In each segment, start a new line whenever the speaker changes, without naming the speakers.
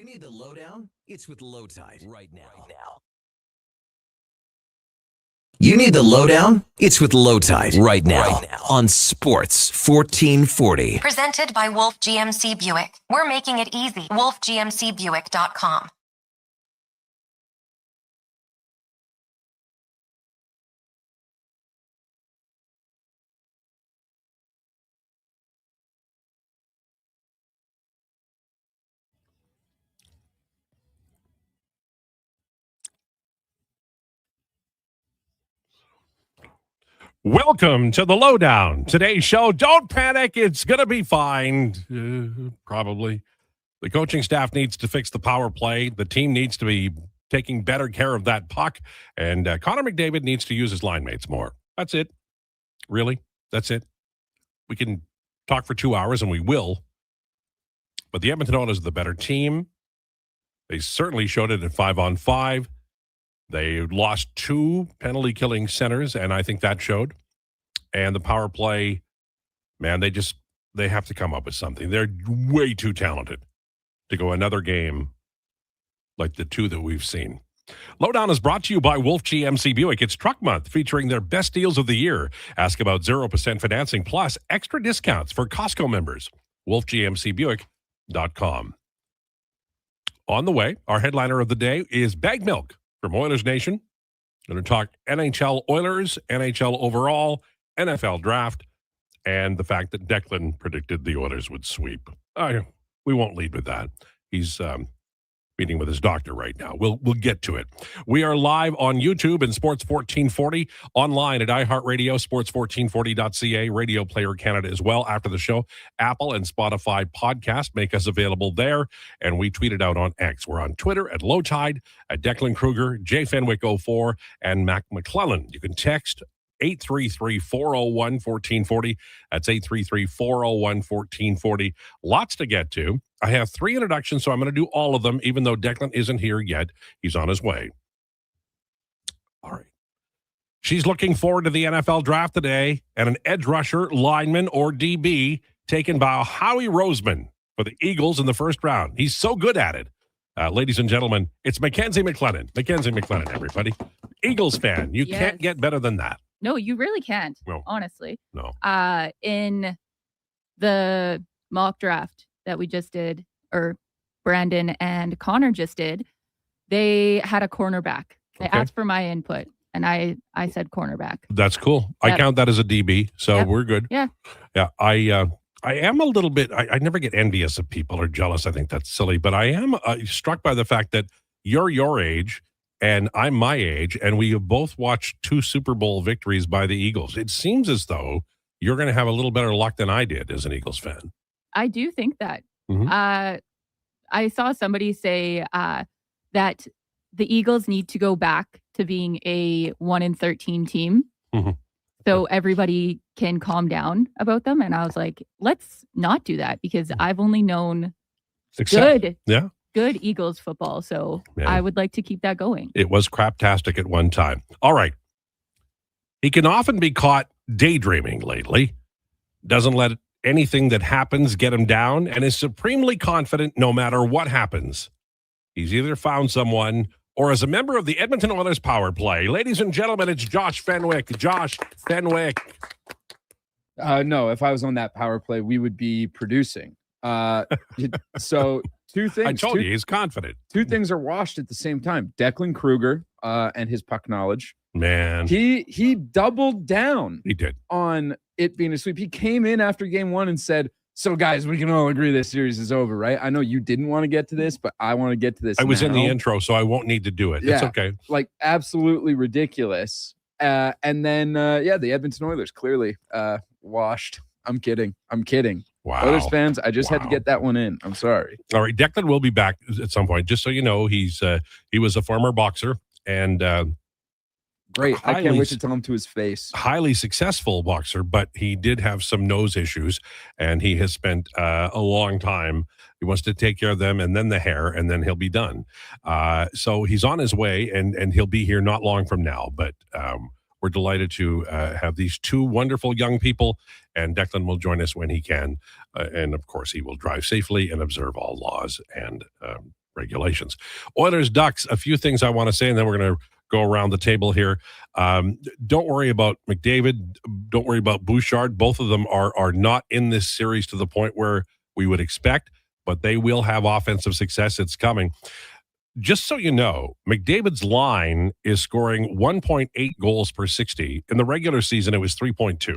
need the lowdown? It's with Lowetide right now. You need the lowdown? It's with Lowetide right now on Sports 1440.
Presented by Wolf GMC Buick. We're making it easy. WolfGMCBuick.com.
Welcome to the Lowdown. Today's show, don't panic, it's going to be fine. Probably. The coaching staff needs to fix the power play. The team needs to be taking better care of that puck. And Connor McDavid needs to use his line mates more. That's it. Really? That's it. We can talk for 2 hours, and we will. But the Edmonton Oilers are the better team. They certainly showed it at 5-on-5. They lost 2 penalty-killing centers, and I think that showed. And the power play, man, they have to come up with something. They're way too talented to go another game like the 2 that we've seen. Lowdown is brought to you by Wolf GMC Buick. It's Truck Month, featuring their best deals of the year. Ask about 0% financing plus extra discounts for Costco members. WolfGMCBuick.com. On the way, our headliner of the day is Bag Milk from Oilers Nation. Going to talk NHL Oilers, NHL overall, NFL draft, and the fact that Declan predicted the Oilers would sweep. We won't lead with that. He's meeting with his doctor right now. We'll get to it. We are live on YouTube and Sports 1440, online at iHeartRadio, sports1440.ca, Radio Player Canada as well. After the show, Apple and Spotify podcast make us available there, and we tweet it out on X. We're on Twitter at Lowetide, at Declan Krueger, J Fenwick04, and Mac McClellan. You can text 833-401-1440. That's 833-401-1440. Lots to get to. I have 3 introductions, so I'm going to do all of them, even though Declan isn't here yet. He's on his way. All right. She's looking forward to the NFL draft today, and an edge rusher, lineman, or DB taken by Howie Roseman for the Eagles in the first round. He's so good at it. Ladies and gentlemen, it's Mackenzie McLennan. Mackenzie McLennan, everybody. Eagles fan. You can't get better than that.
No, you really can't, honestly.
No.
In the mock draft that we just did, or Brandon and Connor just did, they had a cornerback. They asked for my input, and I said cornerback.
That's cool. Yep. I count that as a DB, so we're good.
Yeah.
Yeah, I am a little bit, I never get envious of people or jealous. I think that's silly, but I am struck by the fact that you're your age, and I'm my age, and we have both watched 2 Super Bowl victories by the Eagles. It seems as though you're going to have a little better luck than I did as an Eagles fan.
I do think that.
Mm-hmm.
I saw somebody say that the Eagles need to go back to being a 1-13 team.
Mm-hmm.
So everybody can calm down about them. And I was like, let's not do that, because I've only known good Eagles football. So I would like to keep that going.
It was craptastic at one time. All right. He can often be caught daydreaming lately. Doesn't let anything that happens get him down, and is supremely confident no matter what happens. He's either found someone or as a member of the Edmonton Oilers power play. Ladies and gentlemen, it's Josh Fenwick. Josh Fenwick.
No, if I was on that power play, we would be producing. So 2 things.
I told you, he's confident.
2 things are washed at the same time. Declan Krueger and his puck knowledge.
Man.
He doubled down.
He did.
On it being a sweep. He came in after game 1 and said, so guys, we can all agree this series is over, right? I know you didn't want to get to this, but I want to get to this.
I was in the intro, so I won't need to do it.
Yeah,
it's okay.
Like, absolutely ridiculous. And then, the Edmonton Oilers clearly washed. I'm kidding.
Wow.
Oilers fans, I just had to get that one in. I'm sorry.
All right, Declan will be back at some point. Just so you know, he was a former boxer, and
great. I can't wait to tell him to his face.
Highly successful boxer, but he did have some nose issues, and he has spent a long time. He wants to take care of them, and then the hair, and then he'll be done. So he's on his way, and he'll be here not long from now. But we're delighted to have these 2 wonderful young people, and Declan will join us when he can. And, of course, he will drive safely and observe all laws and regulations. Oilers, Ducks, a few things I want to say, and then we're going to go around the table here. Don't worry about McDavid. Don't worry about Bouchard. Both of them are not in this series to the point where we would expect, but they will have offensive success. It's coming. Just so you know, McDavid's line is scoring 1.8 goals per 60. In the regular season, it was 3.2.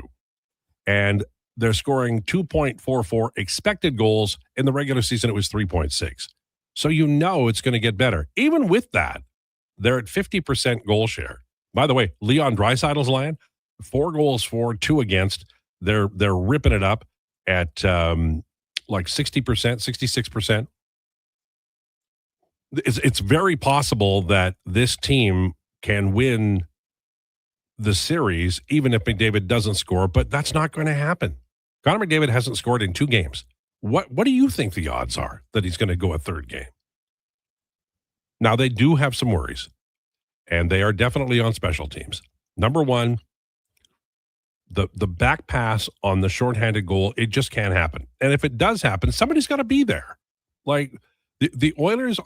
And they're scoring 2.44 expected goals. In the regular season, it was 3.6. So you know it's going to get better. Even with that, they're at 50% goal share. By the way, Leon Draisaitl's line, 4 goals for, 2 against. They're ripping it up at like 60%, 66%. It's very possible that this team can win the series even if McDavid doesn't score, but that's not going to happen. Connor McDavid hasn't scored in 2 games. What do you think the odds are that he's going to go a third game? Now, they do have some worries, and they are definitely on special teams. Number one, the back pass on the shorthanded goal, it just can't happen. And if it does happen, somebody's got to be there. Like, the Oilers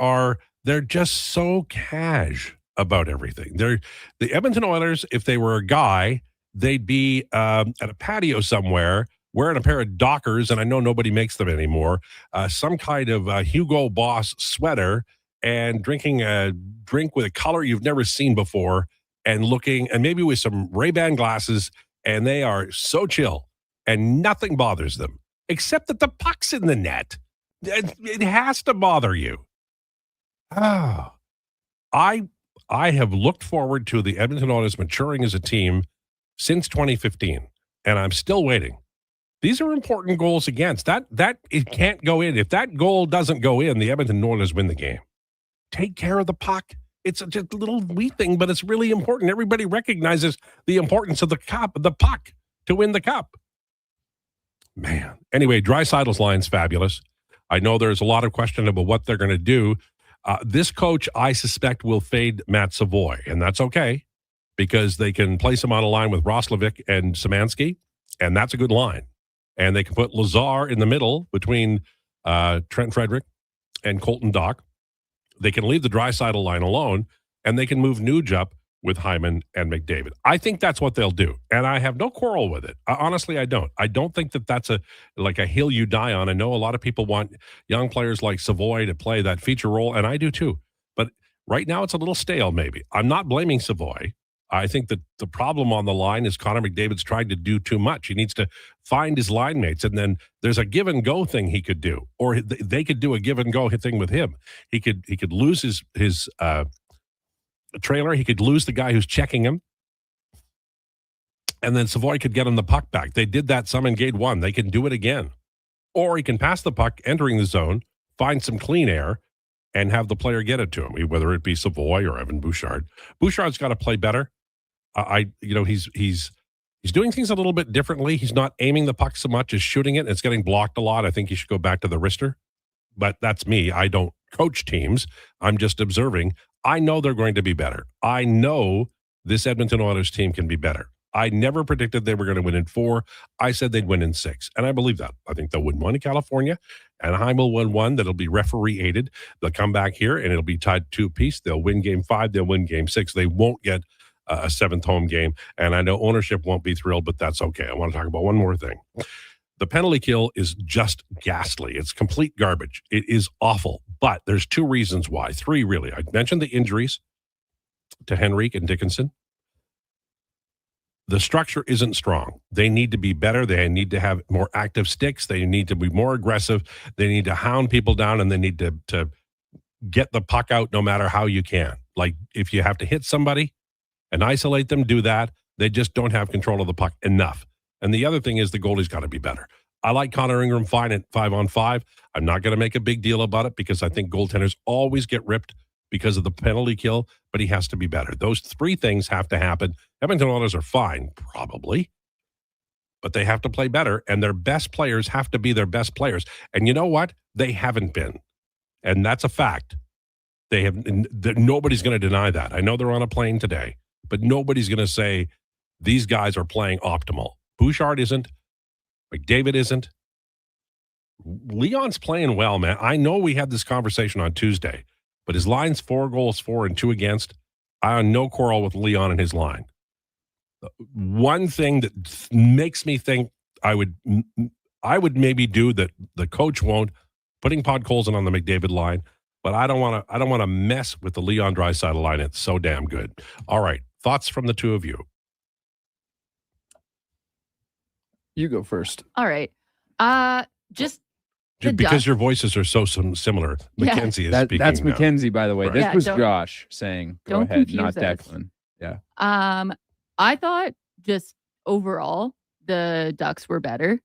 they're just so cash about everything. The Edmonton Oilers, if they were a guy, they'd be at a patio somewhere wearing a pair of Dockers, and I know nobody makes them anymore, some kind of Hugo Boss sweater, and drinking a drink with a color you've never seen before, and maybe with some Ray-Ban glasses, and they are so chill, and nothing bothers them, except that the puck's in the net. It has to bother you. I have looked forward to the Edmonton Oilers maturing as a team since 2015, and I'm still waiting. These are important goals against. That it can't go in. If that goal doesn't go in, the Edmonton Oilers win the game. Take care of the puck. It's just a little wee thing, but it's really important. Everybody recognizes the importance of the puck to win the cup. Man. Anyway, Draisaitl's line's fabulous. I know there's a lot of question about what they're going to do. This coach, I suspect, will fade Matt Savoy, and that's okay because they can place him on a line with Roslovic and Szymanski, and that's a good line. And they can put Lazar in the middle between Trent Frederick and Colton Dach. They can leave the Draisaitl line alone, and they can move Nuge up with Hyman and McDavid. I think that's what they'll do, and I have no quarrel with it. Honestly, I don't. I don't think that that's a hill you die on. I know a lot of people want young players like Savoy to play that feature role, and I do too. But right now, it's a little stale, maybe. I'm not blaming Savoy. I think that the problem on the line is Connor McDavid's tried to do too much. He needs to find his line mates, and then there's a give and go thing he could do, or they could do a give and go thing with him. He could lose his trailer. He could lose the guy who's checking him, and then Savoy could get him the puck back. They did that some in Game 1. They can do it again. Or he can pass the puck entering the zone, find some clean air, and have the player get it to him, whether it be Savoy or Evan Bouchard. Bouchard's got to play better. He's doing things a little bit differently. He's not aiming the puck so much as shooting it. It's getting blocked a lot. I think he should go back to the wrister. But that's me. I don't coach teams. I'm just observing. I know they're going to be better. I know this Edmonton Oilers team can be better. I never predicted they were going to win in 4. I said they'd win in 6, and I believe that. I think they'll win 1 in California. Anaheim will win 1 that'll be referee-aided. They'll come back here, and it'll be tied 2-apiece. They'll win Game 5. They'll win Game 6. They won't get a 7th home game, and I know ownership won't be thrilled, but that's okay. I want to talk about one more thing. The penalty kill is just ghastly. It's complete garbage. It is awful, but there's 2 reasons why. 3, really. I mentioned the injuries to Henrique and Dickinson. The structure isn't strong. They need to be better. They need to have more active sticks. They need to be more aggressive. They need to hound people down, and they need to get the puck out no matter how you can. Like, if you have to hit somebody and isolate them, do that. They just don't have control of the puck enough. And the other thing is the goalie's got to be better. I like Connor Ingram fine at 5-on-5. I'm not going to make a big deal about it because I think goaltenders always get ripped because of the penalty kill, but he has to be better. Those 3 things have to happen. Edmonton Oilers are fine, probably, but they have to play better, and their best players have to be their best players. And you know what? They haven't been, and that's a fact. Nobody's going to deny that. I know they're on a plane today, but nobody's going to say these guys are playing optimal. Bouchard isn't. McDavid isn't. Leon's playing well, man. I know we had this conversation on Tuesday, but his line's 4 goals for and 2 against. I have no quarrel with Leon and his line. One thing that makes me think I would maybe do that the coach won't, putting Podkolzin on the McDavid line, but I don't want to mess with the Leon Draisaitl line. It's so damn good. All right, thoughts from the two of you.
You go first.
All right. Just
because your voices are so similar.
Yeah.
Mackenzie is speaking.
That's
now.
Mackenzie, by the way.
Right.
This
Yeah,
was
don't-
Josh saying, go
don't
ahead,
confuse
not
us.
Declan. Yeah.
I thought just overall the Ducks were better.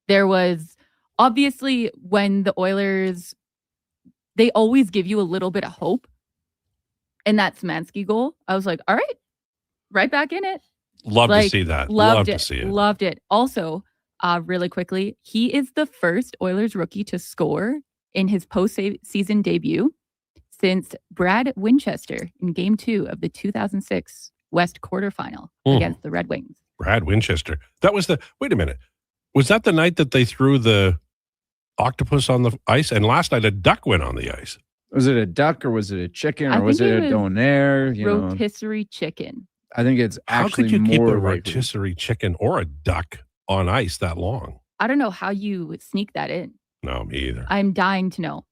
There was obviously when the Oilers, they always give you a little bit of hope. And that Szymanski goal, I was like, all right, right back in it.
Love to
Like,
see that.
Loved
Love
it.
to see it.
Loved it. Also, really quickly, he is the first Oilers rookie to score in his postseason debut since Brad Winchester in Game 2 of the 2006 West quarterfinal against the Red Wings.
Brad Winchester. That was wait a minute. Was that the night that they threw the octopus on the ice? And last night a duck went on the ice.
Was it a duck or was it a chicken
I
or was
think
it
it
a
was
donair? You know,
Rotisserie chicken.
I think it's
How
actually
could you keep
more
a
likely.
rotisserie chicken or a duck on ice that long?
I don't know how you sneak that in.
No, me either.
I'm dying to know.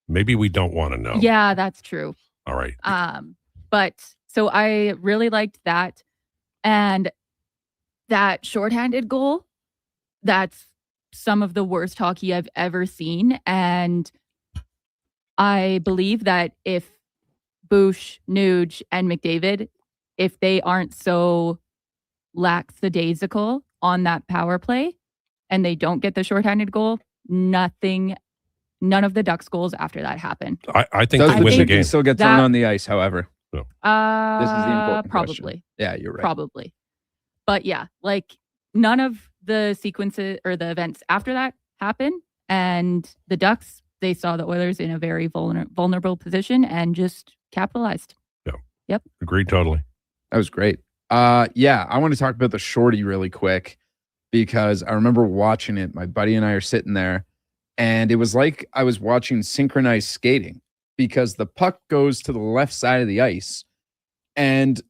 Maybe we don't want to know.
Yeah, that's true.
All right.
But so I really liked that. And that shorthanded goal, that's some of the worst hockey I've ever seen. And I believe that if Bush, Nuge, and McDavid, if they aren't so lackadaisical on that power play and they don't get the shorthanded goal, none of the Ducks goals after that happen.
I think
Does
they
the
win the
chicken
game.
still get thrown
That-
on the ice, however? This is the important
Probably.
question. Yeah, you're right.
Probably. But yeah, like none of the sequences or the events after that happen. And the Ducks, they saw the Oilers in a very vulnerable position and just capitalized.
Agreed totally.
That was great. Yeah, I want to talk about the shorty really quick because I remember watching it. My buddy and I are sitting there, and it was like I was watching synchronized skating because the puck goes to the left side of the ice, and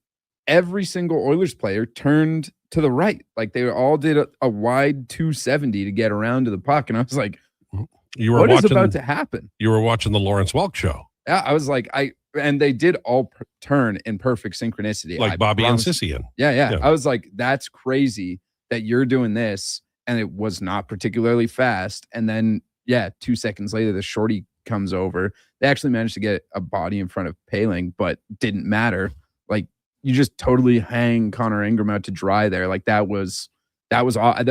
every single Oilers player turned to the right. Like they all did a wide 270 to get around to the puck, and I was like, "What is about to happen?"
You were watching the Lawrence Welk show,
Yeah, I was like, and they did all turn in perfect synchronicity.
like
I
Bobby and
promise.
Sissy.
Yeah. I was like, that's crazy that you're doing this. And it was not particularly fast. And then, 2 seconds later, the shorty comes over. They actually managed to get a body in front of Paling, but didn't matter. Like, you just totally hang Connor Ingram out to dry there. Like, that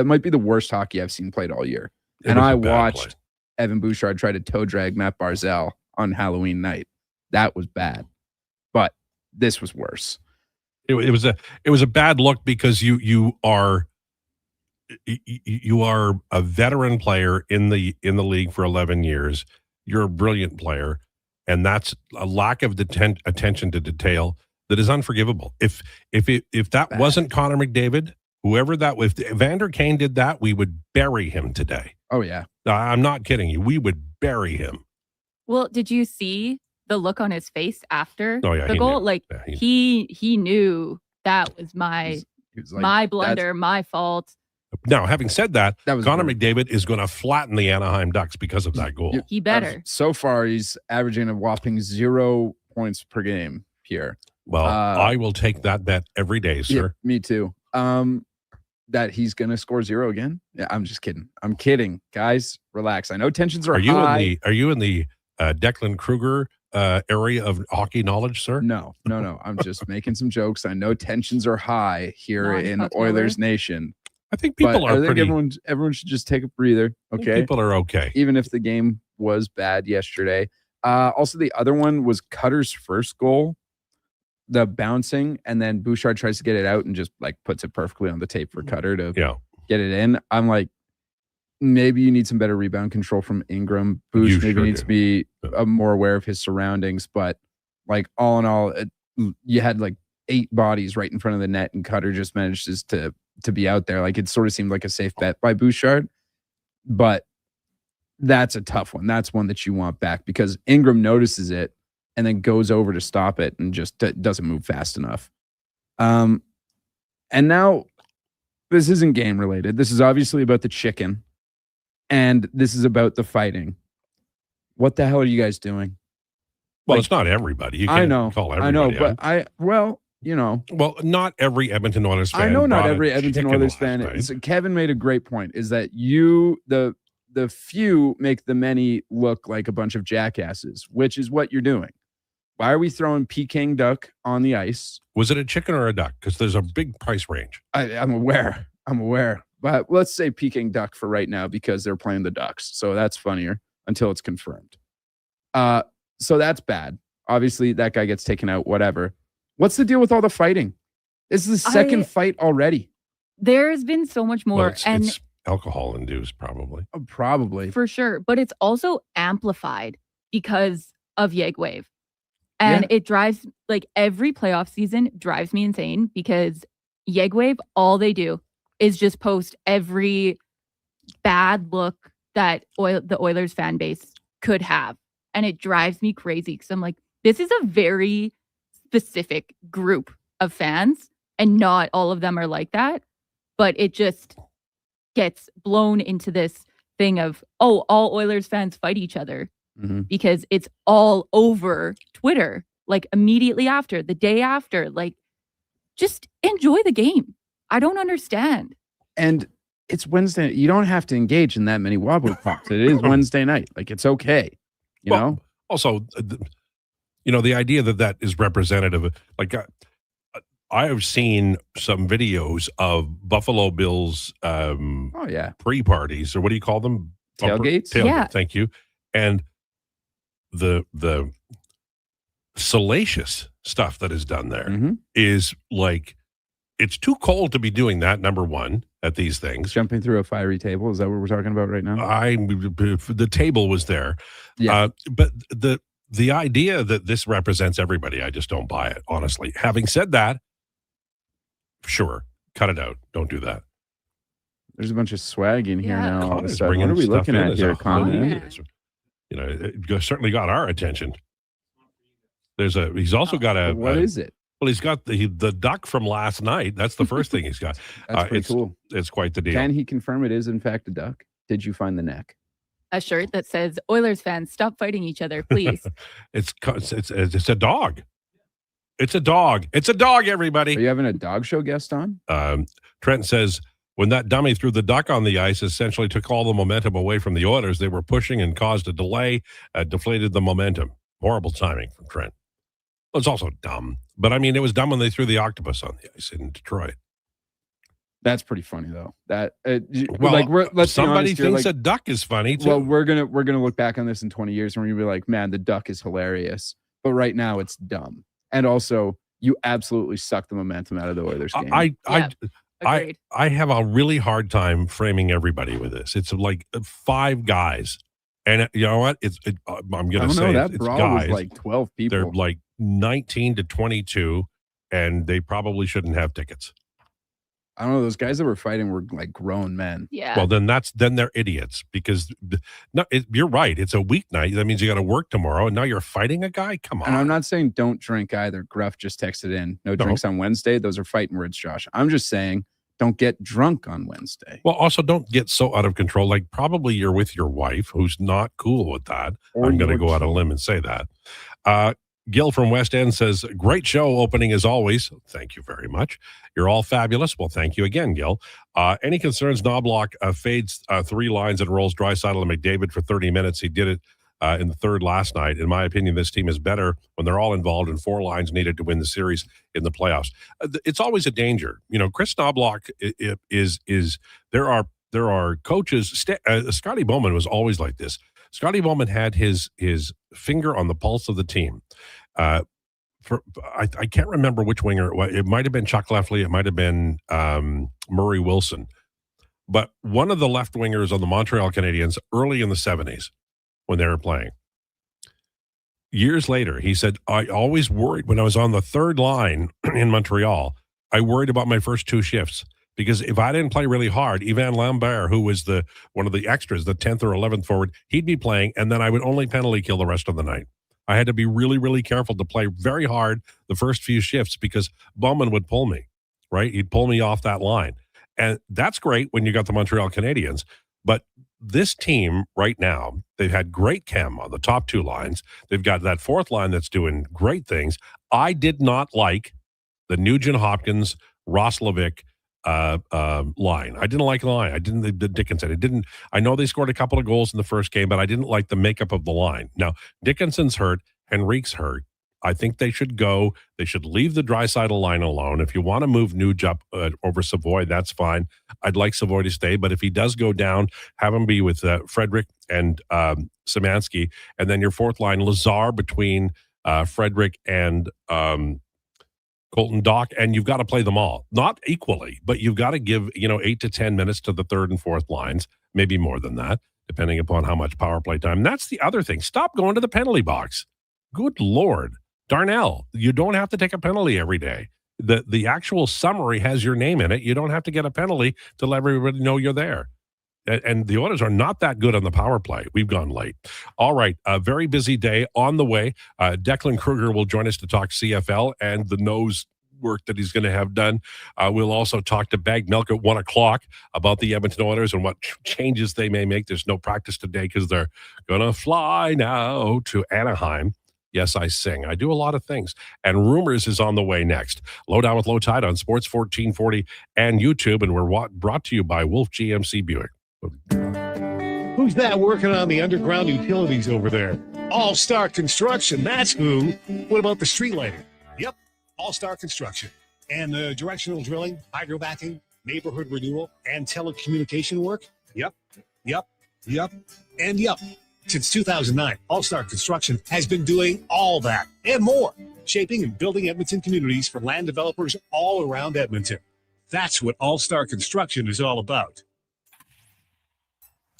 might be the worst hockey I've seen played all year. And I watched Evan Bouchard try to toe drag Matt Barzal on Halloween night. That was bad. But this was worse.
It was a bad look because you are a veteran player in the league for 11 years. You're a brilliant player, and that's a lack of attention to detail that is unforgivable. If that wasn't Connor McDavid, if Evander Kane did that, we would bury him today.
Oh yeah.
I'm not kidding you. We would bury him.
Well, did you see the look on his face after
Oh, yeah,
the
he
goal?
knew.
Like
Yeah,
he knew that was
He was like,
my blunder, my fault.
Now, having said that,
That was
Connor
great.
McDavid is going to flatten the Anaheim Ducks because of that goal.
He better.
So far, he's averaging a whopping 0 points per game here.
Well, I will take that bet every day, sir.
Yeah, me too. That he's gonna score 0 again. Yeah, I'm just kidding. I'm kidding, guys. Relax. I know tensions are high.
Are you in the Declan Krueger area of hockey knowledge, sir?
No. I'm just making some jokes. I know tensions are high here in
Non-Puck
Oilers Nation.
I think people
But
are
I think
pretty.
everyone should just take a breather.
I think
Okay.
people are okay.
Even if the game was bad yesterday. Also, the other one was Cutter's first goal, the bouncing, and then Bouchard tries to get it out and just like puts it perfectly on the tape for Cutter to
Yeah,
get it in. I'm like, maybe you need some better rebound control from Ingram. Bouch
You
maybe
sure
needs
do.
to be
Yeah.
more aware of his surroundings. But like all in all, you had like 8 bodies right in front of the net, and Cutter just manages to be out there. Like it sort of seemed like a safe bet by Bouchard. But That's a tough one. That's one that you want back because Ingram notices it and then goes over to stop it and just doesn't move fast enough. And now this isn't game related. This is obviously about the chicken and this is about the fighting. What the hell are you guys doing?
Well, it's not everybody. You can't call everybody.
I know, but
Well, not every Edmonton Oilers fan.
I know not every Edmonton Oilers fan is. Kevin made a great point, is that the few make the many look like a bunch of jackasses, which is what you're doing. Why are we throwing Peking duck on the ice?
Was it a chicken or a duck? Because there's a big price range.
I'm aware. But let's say Peking duck for right now because they're playing the Ducks. So that's funnier until it's confirmed. So that's bad. Obviously, that guy gets taken out, whatever. What's the deal with all the fighting? This is the second fight already.
There's been so much more.
Well, it's alcohol induced, probably.
Probably.
For sure. But it's also amplified because of Yegwave. And it drives, like, every playoff season drives me insane because Yegwave, all they do is just post every bad look that the Oilers fan base could have. And it drives me crazy because I'm like, this is a very specific group of fans and not all of them are like that. But it just gets blown into this thing of, all Oilers fans fight each other because it's all over Twitter, like immediately after, the day after. Like, just enjoy the game. I don't understand.
And it's Wednesday. You don't have to engage in that many wobbly pops. It is Wednesday night. Like, it's okay. You know?
Also, the idea that is representative. Like, I have seen some videos of Buffalo Bills pre-parties, or what do you call them?
Tailgates?
Yeah.
Thank you. And the salacious stuff that is done there is like, it's too cold to be doing that, number one, at these things.
Jumping through a fiery table, is that what we're talking about right now?
The table was there. Yeah. But the idea that this represents everybody, I just don't buy it, honestly. Having said that, sure, cut it out. Don't do that.
There's a bunch of swag in here now. All of a
Connor's
sudden. What are we looking at here, Connor?
It certainly got our attention. He's also got a.
What is it?
Well, he's got the duck from last night. That's the first thing he's got.
That's pretty cool.
It's quite the deal.
Can he confirm it is in fact a duck? Did you find the neck?
A shirt that says, Oilers fans, stop fighting each other, please.
It's a dog. It's a dog. It's a dog, everybody.
Are you having a dog show guest on?
Trent says, when that dummy threw the duck on the ice, essentially took all the momentum away from the Oilers. They were pushing and caused a delay, deflated the momentum. Horrible timing from Trent. Well, it's also dumb. But, I mean, it was dumb when they threw the octopus on the ice in Detroit.
That's pretty funny, though.
Let's somebody thinks a duck is funny, too.
Well, we're gonna look back on this in 20 years and we're going to be like, man, the duck is hilarious. But right now, it's dumb. And also, you absolutely suck the momentum out of the Oilers game.
I have a really hard time framing everybody with this. It's like 5 guys. And you know what? I'm going to say
that
it's
brawl
guys.
Was like 12 people.
They're like 19 to 22, and they probably shouldn't have tickets.
I don't know. Those guys that were fighting were like grown men.
Yeah.
Well, then they're idiots because you're right. It's a weeknight. That means you got to work tomorrow, and now you're fighting a guy. Come on.
And I'm not saying don't drink either. Gruff just texted in. No drinks on Wednesday. Those are fighting words, Josh. I'm just saying don't get drunk on Wednesday.
Well, also don't get so out of control. Like probably you're with your wife, who's not cool with that. I'm going to go out on a limb and say that. Gil from West End says, great show opening as always. Thank you very much. You're all fabulous. Well, thank you again, Gil. Any concerns? Knobloch fades 3 lines and rolls Draisaitl and McDavid for 30 minutes. He did it in the third last night. In my opinion, this team is better when they're all involved and 4 lines needed to win the series in the playoffs. It's always a danger. Chris Knobloch is there are coaches. Scotty Bowman was always like this. Scotty Bowman had his finger on the pulse of the team. I can't remember which winger. It might have been Chuck Lefley. It might have been Murray Wilson. But one of the left wingers on the Montreal Canadiens early in the 70s when they were playing. Years later, he said, I always worried when I was on the third line in Montreal, I worried about my first 2 shifts Because if I didn't play really hard, Ivan Lambert, who was one of the extras, the 10th or 11th forward, he'd be playing, and then I would only penalty kill the rest of the night. I had to be really, really careful to play very hard the first few shifts because Bowman would pull me, right? He'd pull me off that line. And that's great when you got the Montreal Canadiens. But this team right now, they've had great chem on the top two lines. They've got that fourth line that's doing great things. I did not like the Nugent Hopkins, Roslovic line. I didn't like the line. I didn't, the Dickinson. I know they scored a couple of goals in the first game, but I didn't like the makeup of the line. Now, Dickinson's hurt. Henrique's hurt. I think they should go. They should leave the Draisaitl line alone. If you want to move Nuge up over Savoy, that's fine. I'd like Savoy to stay, but if he does go down, have him be with Frederick and Szymanski, and then your fourth line, Lazar between Frederick and Colton Dock, and you've got to play them all. Not equally, but you've got to give 8 to 10 minutes to the third and fourth lines, maybe more than that, depending upon how much power play time. That's the other thing. Stop going to the penalty box. Good Lord. Darnell, you don't have to take a penalty every day. The actual summary has your name in it. You don't have to get a penalty to let everybody know you're there. And the Oilers are not that good on the power play. We've gone late. All right, a very busy day on the way. Declan Krueger will join us to talk CFL and the nose work that he's going to have done. We'll also talk to Bag Milk at 1 o'clock about the Edmonton Oilers and what changes they may make. There's no practice today because they're going to fly now to Anaheim. Yes, I sing. I do a lot of things. And Rumors is on the way next. Lowdown with Lowetide on Sports 1440 and YouTube. And we're brought to you by Wolf GMC Buick.
Who's that working on the underground utilities over there? All-Star Construction, that's who. What about the street lighting? Yep, All-Star Construction. And the directional drilling, hydrobacking, neighborhood renewal, and telecommunication work? Yep. Since 2009, All-Star Construction has been doing all that and more, shaping and building Edmonton communities for land developers all around Edmonton. That's what All-Star Construction is all about.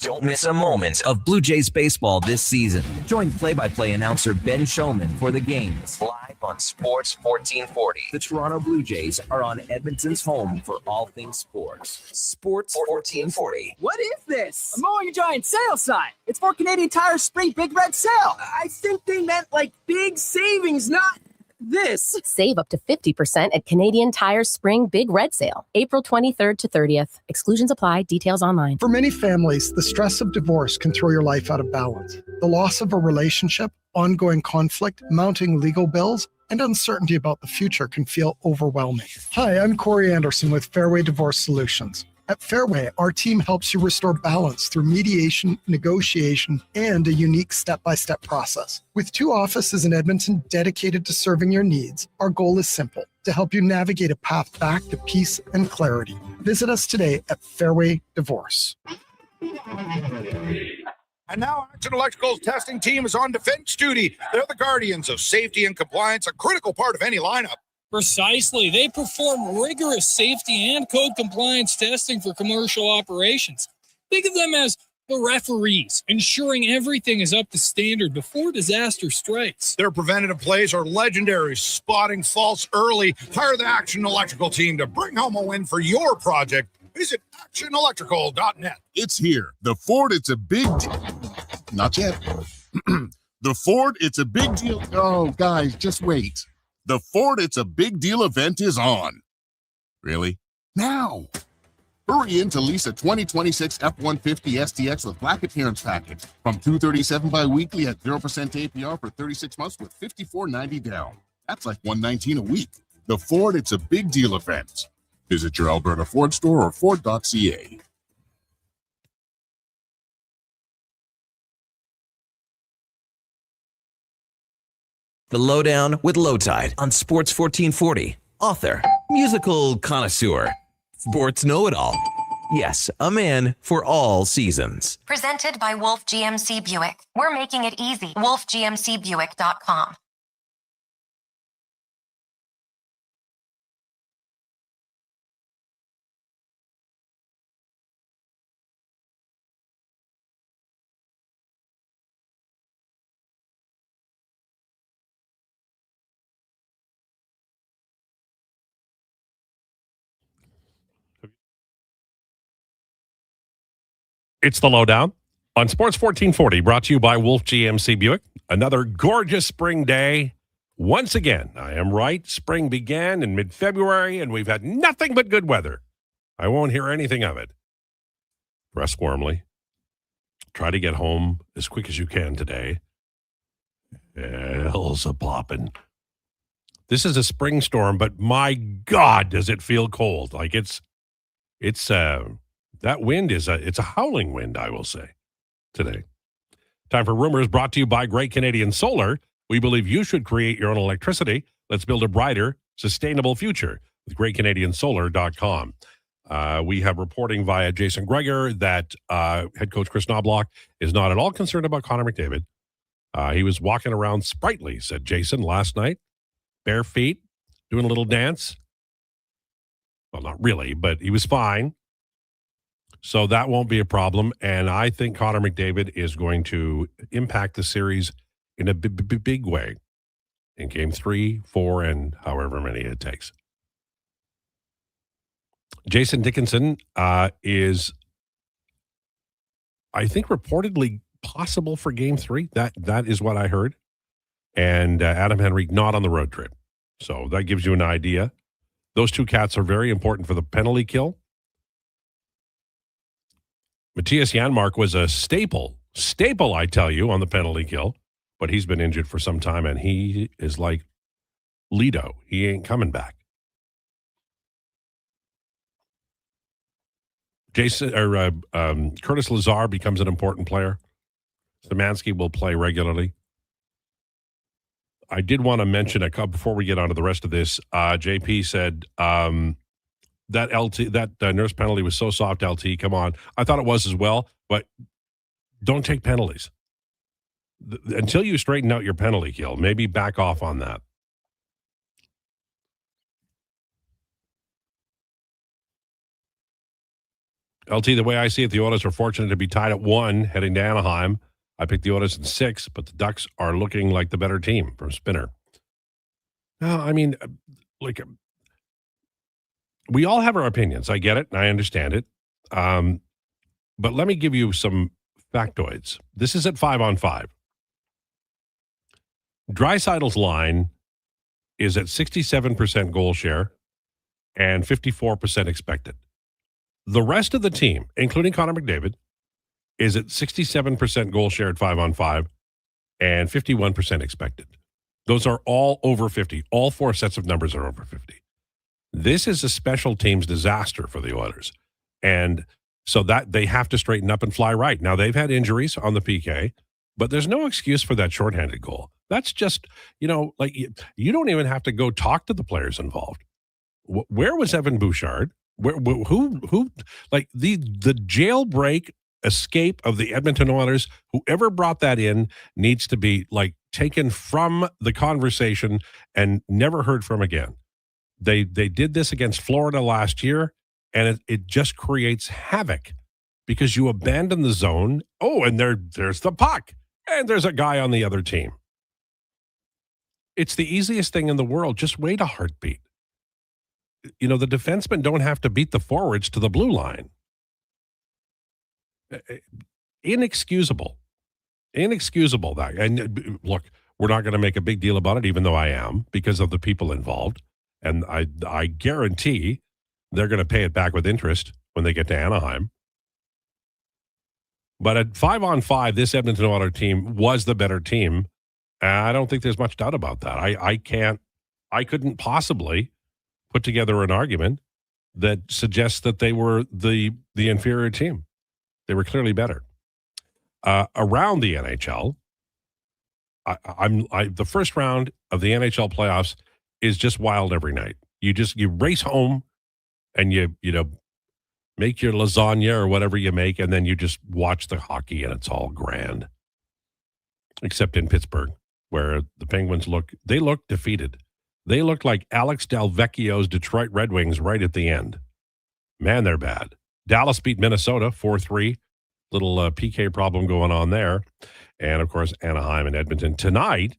Don't miss a moment of Blue Jays baseball this season. Join play-by-play announcer Ben Showman for the games live on Sports 1440. The Toronto Blue Jays are on Edmonton's home for all things sports. Sports 1440.
What is this? A mowing giant sale sign. It's for Canadian Tire's spring big red sale. I think they meant like big savings, not this.
Save up to 50% at Canadian Tire's Spring Big Red Sale, April 23rd to 30th. Exclusions apply. Details online.
For many families, the stress of divorce can throw your life out of balance. The loss of a relationship, ongoing conflict, mounting legal bills, and uncertainty about the future can feel overwhelming. Hi, I'm Corey Anderson with Fairway Divorce Solutions. At Fairway, our team helps you restore balance through mediation, negotiation, and a unique step-by-step process. With 2 offices in Edmonton dedicated to serving your needs, our goal is simple: to help you navigate a path back to peace and clarity. Visit us today at Fairway Divorce.
And now Action Electrical's testing team is on defense duty. They're the guardians of safety and compliance, a critical part of any lineup.
Precisely. They perform rigorous safety and code compliance testing for commercial operations. Think of them as the referees, ensuring everything is up to standard before disaster strikes.
Their preventative plays are legendary, spotting faults early. Hire the Action Electrical team to bring home a win for your project. Visit actionelectrical.net.
It's here. The Ford, it's a big deal. Not yet. The Ford, it's a big deal. Oh, guys, just wait. The Ford It's a Big Deal event is on. Really? Now. Hurry in to lease a 2026 F-150 STX with black appearance package from $237 bi-weekly at 0% APR for 36 months with $54.90 down. That's like $119 a week. The Ford It's a Big Deal event. Visit your Alberta Ford store or Ford.ca.
The Lowdown with Lowetide on Sports 1440. Author, musical connoisseur, sports know-it-all. Yes, a man for all seasons.
Presented by Wolf GMC Buick. We're making it easy. WolfGMCBuick.com.
It's the Lowdown on Sports 1440, brought to you by Wolf GMC Buick. Another gorgeous spring day. Once again, I am right. Spring began in mid-February, and we've had nothing but good weather. I won't hear anything of it. Rest warmly. Try to get home as quick as you can today. Hell's a poppin'. This is a spring storm, but my God, does it feel cold. Like it's that wind it's a howling wind, I will say, today. Time for Rumors, brought to you by Great Canadian Solar. We believe you should create your own electricity. Let's build a brighter, sustainable future with GreatCanadianSolar.com. We have reporting via Jason Krueger that head coach Chris Knobloch is not at all concerned about Connor McDavid. He was walking around sprightly, said Jason, last night, bare feet, doing a little dance. Well, not really, but he was fine. So that won't be a problem. And I think Connor McDavid is going to impact the series in a big way in game 3, 4, and however many it takes. Jason Dickinson is, I think, reportedly possible for game 3. That is what I heard. And Adam Henrique not on the road trip. So that gives you an idea. Those two cats are very important for the penalty kill. Matthias Janmark was a staple, I tell you, on the penalty kill, but he's been injured for some time, and he is like Lido. He ain't coming back. Curtis Lazar becomes an important player. Szymanski will play regularly. I did want to mention a couple before we get on to the rest of this. JP said that nurse penalty was so soft, LT. Come on. I thought it was as well, but don't take penalties. Until you straighten out your penalty kill, maybe back off on that. LT, the way I see it, the Oilers are fortunate to be tied at 1 heading to Anaheim. I picked the Oilers in 6, but the Ducks are looking like the better team from Spinner. No, I mean, we all have our opinions. I get it, and I understand it. But let me give you some factoids. This is at 5-on-5. Draisaitl's line is at 67% goal share and 54% expected. The rest of the team, including Connor McDavid, is at 67% goal share at 5-on-5 and 51% expected. Those are all over 50. All 4 sets of numbers are over 50. This is a special teams disaster for the Oilers. And so that they have to straighten up and fly right. Now, they've had injuries on the PK, but there's no excuse for that shorthanded goal. That's just, you don't even have to go talk to the players involved. Where was Evan Bouchard? Who like the jailbreak escape of the Edmonton Oilers, whoever brought that in needs to be taken from the conversation and never heard from again. They did this against Florida last year, and it just creates havoc because you abandon the zone. Oh, and there's the puck, and there's a guy on the other team. It's the easiest thing in the world. Just wait a heartbeat. The defensemen don't have to beat the forwards to the blue line. Inexcusable that. And look, we're not going to make a big deal about it, even though I am, because of the people involved. And I guarantee they're going to pay it back with interest when they get to Anaheim. But at 5-on-5, this Edmonton Oilers team was the better team. And I don't think there's much doubt about that. I couldn't possibly put together an argument that suggests that they were the inferior team. They were clearly better. Around the NHL, the first round of the NHL playoffs is just wild every night. You race home and you make your lasagna or whatever you make, and then you just watch the hockey and it's all grand. Except in Pittsburgh, where the Penguins look defeated. They look like Alex Delvecchio's Detroit Red Wings right at the end. Man, they're bad. Dallas beat Minnesota 4-3. Little PK problem going on there. And, of course, Anaheim and Edmonton. Tonight,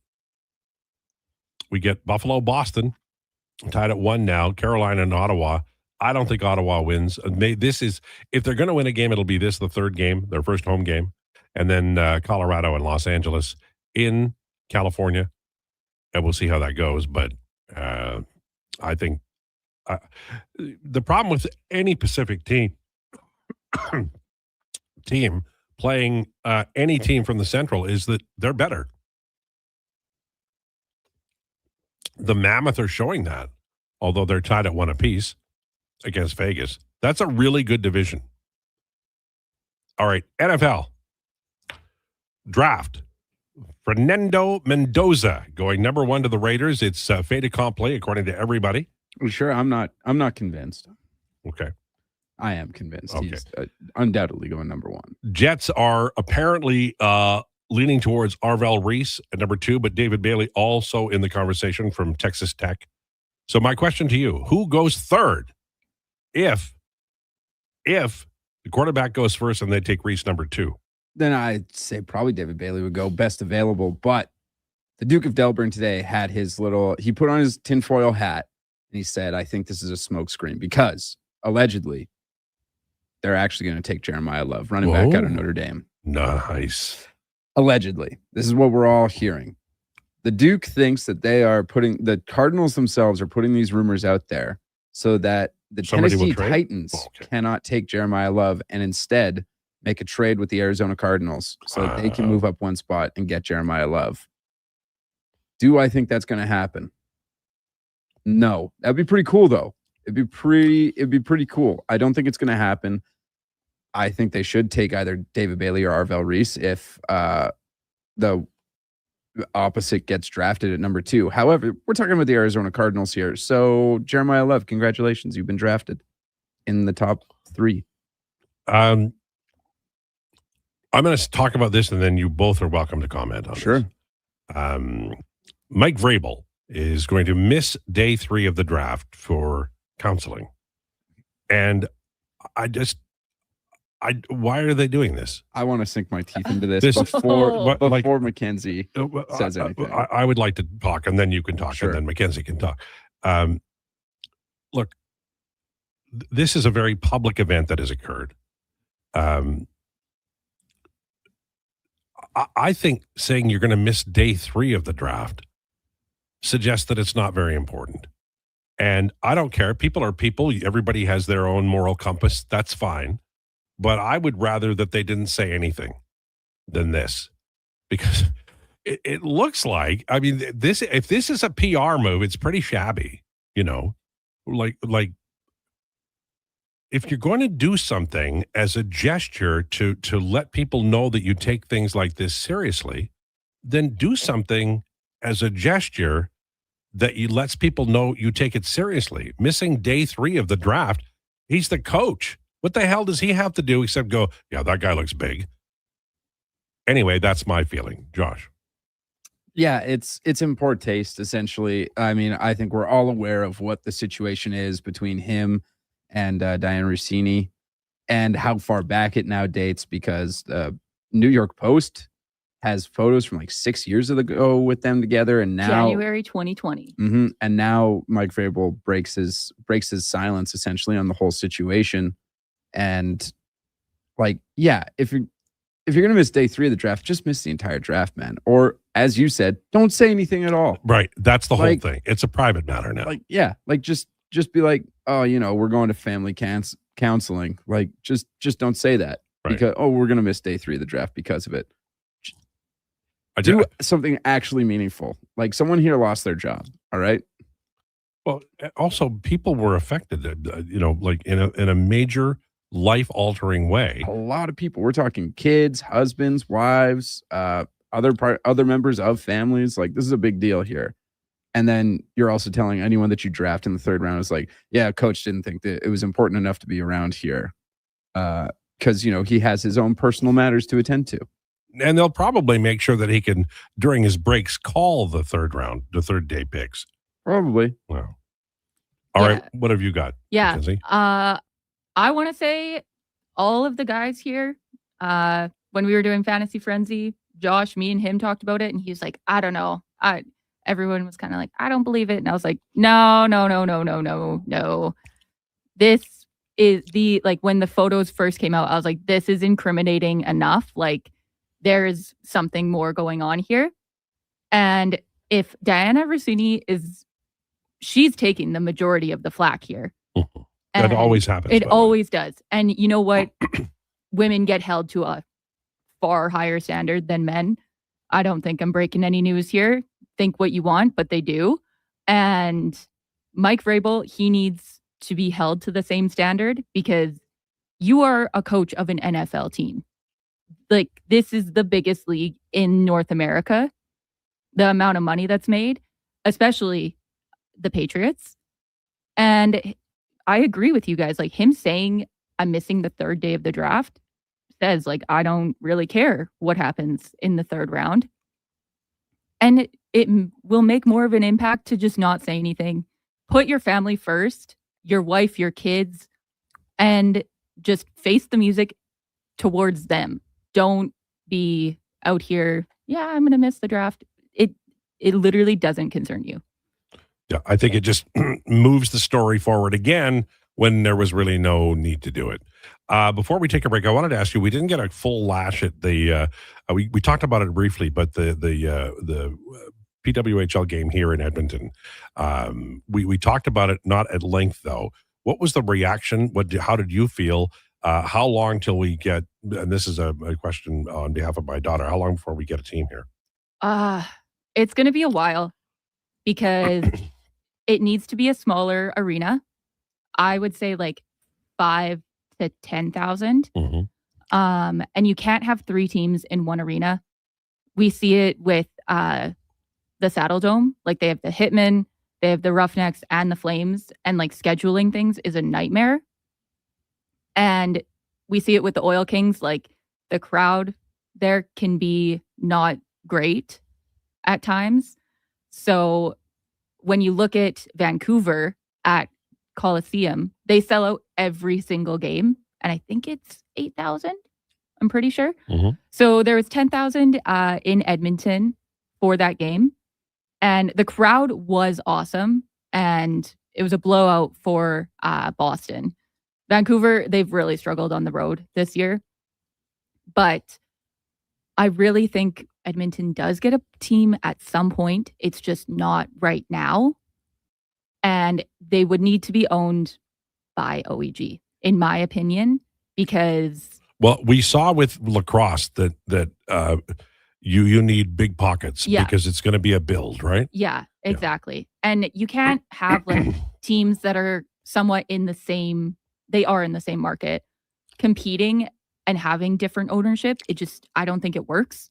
we get Buffalo, Boston, tied at 1 now. Carolina and Ottawa I don't think Ottawa wins. This is, if they're going to win a game, it'll be the third game, their first home game, and then Colorado and Los Angeles in California, and we'll see how that goes. But I think the problem with any Pacific team playing any team from the Central is that they're better. The Mammoth are showing that, although they're tied at 1 apiece against Vegas. That's a really good division. All right, NFL draft. Fernando Mendoza going number 1 to the Raiders. It's fait accompli according to everybody.
Sure, I'm not convinced.
Okay.
I am convinced.
Okay.
He's undoubtedly going number 1.
Jets are apparently leaning towards Arvell Reese at number 2, but David Bailey also in the conversation from Texas Tech. So my question to you, who goes third if the quarterback goes first and they take Reese number 2?
Then I'd say probably David Bailey would go best available. But the Duke of Delburn today had he put on his tinfoil hat and he said, I think this is a smokescreen because allegedly they're actually going to take Jeremiah Love, running back out of Notre Dame.
Nice.
Allegedly. This is what we're all hearing. The Duke thinks that the Cardinals themselves are putting these rumors out there so that the Tennessee Titans cannot take Jeremiah Love and instead make a trade with the Arizona Cardinals so that they can move up 1 spot and get Jeremiah Love. Do I think that's going to happen? No. That'd be pretty cool, though. It'd be pretty cool. I don't think it's going to happen. I think they should take either David Bailey or Arvell Reese if the opposite gets drafted at number 2. However, we're talking about the Arizona Cardinals here. So Jeremiah Love, congratulations. You've been drafted in the top 3.
I'm going to talk about this, and then you both are welcome to comment on
Sure.
this. Mike Vrabel is going to miss day 3 of the draft for counseling. And why are they doing this?
I want to sink my teeth into this before Mackenzie says anything.
I would like to talk, and then you can talk,
Sure.
and then Mackenzie can talk. Look, this is a very public event that has occurred. I think saying you're going to miss day 3 of the draft suggests that it's not very important. And I don't care. People are people. Everybody has their own moral compass. That's fine. But I would rather that they didn't say anything than this, because it looks like, I mean, if this is a PR move, it's pretty shabby, like if you're going to do something as a gesture to let people know that you take things like this seriously, then do something as a gesture that lets people know you take it seriously. Missing day 3 of the draft, he's the coach. What the hell does he have to do except go, yeah, that guy looks big? Anyway, that's my feeling. Josh.
Yeah, it's in poor taste, essentially. I mean, I think we're all aware of what the situation is between him and Diane Rossini and how far back it now dates, because New York Post has photos from like 6 years ago with them together, and now
January 2020.
And now Mike Vrabel breaks his silence essentially on the whole situation. And like, yeah, if you're gonna miss day 3 of the draft, just miss the entire draft, man. Or as you said, don't say anything at all.
Right. That's the whole thing. It's a private matter now.
Like, yeah, like just be like, oh, we're going to family counseling. Like, just don't say that,
right,
because we're gonna miss day 3 of the draft because of it. Do something actually meaningful. Like, someone here lost their job. All right.
Well, also people were affected, like in a major life-altering way.
A lot of people. We're talking kids, husbands, wives, other members of families. Like, this is a big deal here. And then you're also telling anyone that you draft in the 3rd round is like, yeah, coach didn't think that it was important enough to be around here, because he has his own personal matters to attend to.
And they'll probably make sure that he can, during his breaks, call the 3rd round, the 3rd day picks.
Probably.
Wow. All right. What have you got?
Yeah.
Mackenzie?
I want to say all of the guys here, when we were doing Fantasy Frenzy, Josh, me and him talked about it, and he was like, I don't know. Everyone was kind of like, I don't believe it. And I was like, no. this is when the photos first came out, I was like, this is incriminating enough. Like, there is something more going on here. And if Diana Rossini she's taking the majority of the flack here.
That always happens.
It always does. And you know what? Women get held to a far higher standard than men. I don't think I'm breaking any news here. Think what you want, but they do. And Mike Vrabel, he needs to be held to the same standard because you are a coach of an NFL team. Like, this is the biggest league in North America. The amount of money that's made, especially the Patriots. And I agree with you guys. Like, him saying I'm missing the third day of the draft says, like, I don't really care what happens in the third round. And it will make more of an impact to just not say anything. Put your family first, your wife, your kids, and just face the music towards them. Don't be out here, I'm going to miss the draft. It literally doesn't concern you.
Yeah, I think it just moves the story forward again when there was really no need to do it. Before we take a break, I wanted to ask you, we didn't get a full lash at the, we talked about it briefly, but the PWHL game here in Edmonton, we talked about it, not at length though. What was the reaction? How did you feel? How long till we get, and this is a question on behalf of my daughter, how long before we get a team here?
It's going to be a while because it needs to be a smaller arena. I would say like 5 to 10,000. And you can't have 3 teams in one arena. We see it with the Saddle Dome. Like, they have the Hitmen, they have the Roughnecks and the Flames, and like scheduling things is a nightmare. And we see it with the Oil Kings. Like, the crowd there can be not great at times. So when you look at Vancouver at Coliseum, they sell out every single game. And I think it's 8,000. I'm pretty sure. So there was 10,000 in Edmonton for that game. And the crowd was awesome. And it was a blowout for Boston. Vancouver, they've really struggled on the road this year. But I really think Edmonton does get a team at some point. It's just not right now. And they would need to be owned by OEG, in my opinion, because...
Well, we saw with lacrosse that you need big pockets because it's going to be a build, right?
Yeah, exactly. And you can't have like teams that are somewhat in the same... They are in the same market, competing and having different ownership. I don't think it works.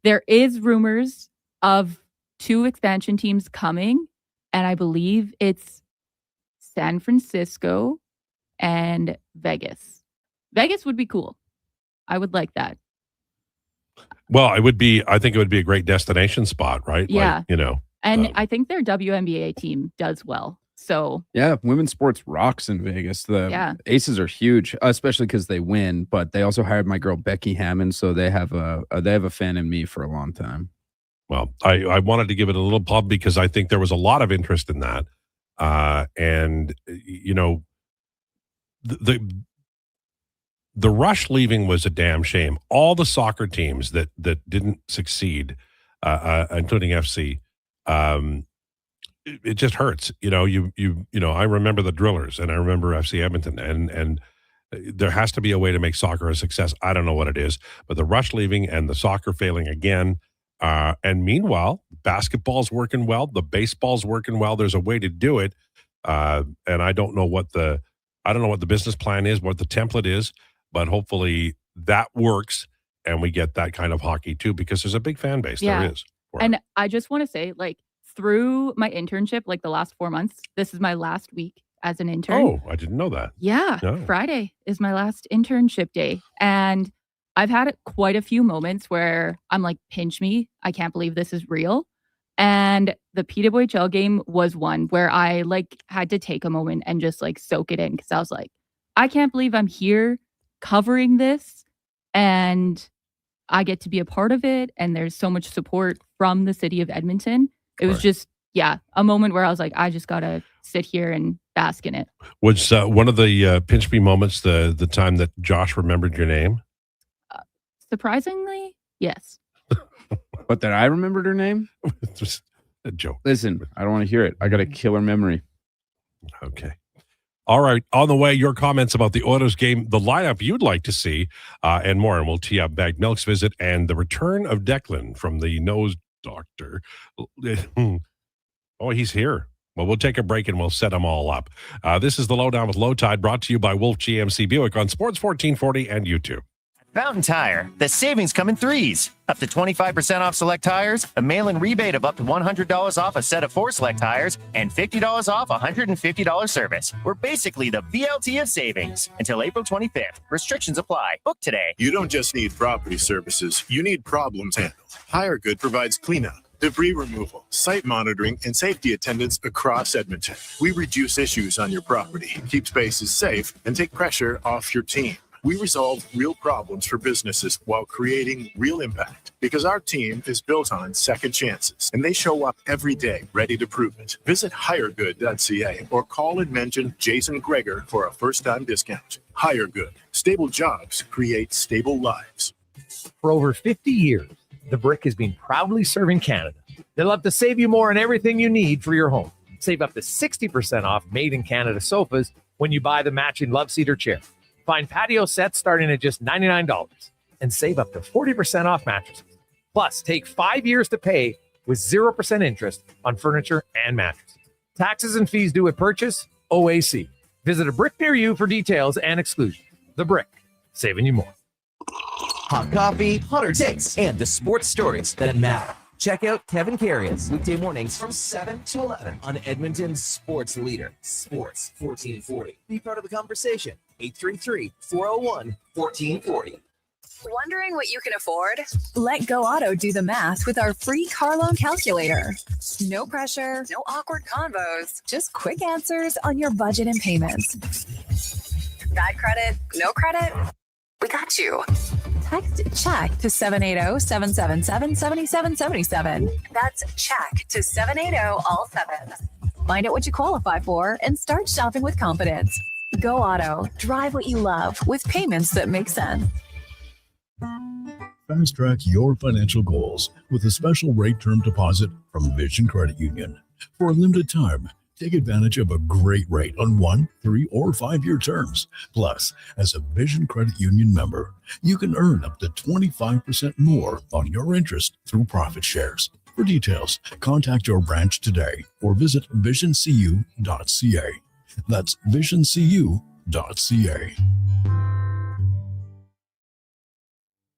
There is rumors of 2 expansion teams coming, and I believe it's San Francisco and Vegas. Vegas would be cool. I would like that.
Well, I think it would be a great destination spot, right?
Yeah.
Like,
and I think their WNBA team does well. So
yeah, women's sports rocks in Vegas. The Aces are huge, especially because they win. But they also hired my girl Becky Hammond, so they have a fan in me for a long time.
Well, I wanted to give it a little pub because I think there was a lot of interest in that, and the Rush leaving was a damn shame. All the soccer teams that didn't succeed, including FC. It just hurts, I remember the Drillers and I remember FC Edmonton and there has to be a way to make soccer a success. I don't know what it is, but the Rush leaving and the soccer failing again. And meanwhile, basketball's working well. The baseball's working well. There's a way to do it. And I don't know what the business plan is, what the template is, but hopefully that works and we get that kind of hockey too, because there's a big fan base.
Yeah.
There is.
And I just want to say, like, through my internship, like the last 4 months, this is my last week as an intern.
Oh, I didn't know that.
Yeah.
No.
Friday is my last internship day. And I've had quite a few moments where I'm like, pinch me. I can't believe this is real. And the PWHL game was one where I like had to take a moment and just like soak it in. Cause I was like, I can't believe I'm here covering this and I get to be a part of it. And there's so much support from the city of Edmonton. It was just, a moment where I was like, I just got to sit here and bask in it.
Was one of the pinch me moments the time that Josh remembered your name?
Surprisingly, yes.
But that I remembered her name?
Just a joke.
Listen, I don't want to hear it. I got a killer memory.
Okay. All right. On the way, your comments about the Oilers game, the lineup you'd like to see, and more. And we'll tee up Bag Milk's visit and the return of Declan from the nose doctor. Oh, he's here. Well, we'll take a break and we'll set them all up. This is the Lowdown with Lowetide, brought to you by Wolf GMC Buick on Sports 1440 and YouTube.
Fountain Tire, the savings come in threes. Up to 25% off select tires, a mail-in rebate of up to $100 off a set of 4 select tires, and $50 off $150 service. We're basically the BLT of savings. Until April 25th. Restrictions apply. Book today.
You don't just need property services, you need problems handled. HireGood provides cleanup, debris removal, site monitoring, and safety attendance across Edmonton. We reduce issues on your property, keep spaces safe, and take pressure off your team. We resolve real problems for businesses while creating real impact, because our team is built on second chances, and they show up every day ready to prove it. Visit hiregood.ca or call and mention Jason Krueger for a first-time discount. HireGood. Stable jobs create stable lives.
For over 50 years, The Brick has been proudly serving Canada. They love to save you more on everything you need for your home. Save up to 60% off made-in-Canada sofas when you buy the matching Love Cedar chair. Find patio sets starting at just $99 and save up to 40% off mattresses. Plus, take 5 years to pay with 0% interest on furniture and mattresses. Taxes and fees due at purchase, OAC. Visit a Brick near you for details and exclusions. The Brick, saving you more.
Hot coffee, hotter takes, and the sports stories that matter. Check out Kevin Carriers weekday mornings from 7 to 11 on Edmonton's sports leader, Sports 1440. Be part of the conversation. 833-401-1440.
Wondering what you can afford? Let Go Auto do the math with our free car loan calculator. No pressure, no awkward convos, just quick answers on your budget and payments. Bad credit, no credit? We got you. Text check to 780-777-7777. That's check to 780 all 7. Find out what you qualify for and start shopping with confidence. Go Auto. Drive what you love with payments that make sense.
Fast track your financial goals with a special rate term deposit from Vision Credit Union. For a limited time, take advantage of a great rate on 1, 3, or 5-year terms. Plus, as a Vision Credit Union member, you can earn up to 25% more on your interest through profit shares. For details, contact your branch today or visit visioncu.ca. That's visioncu.ca.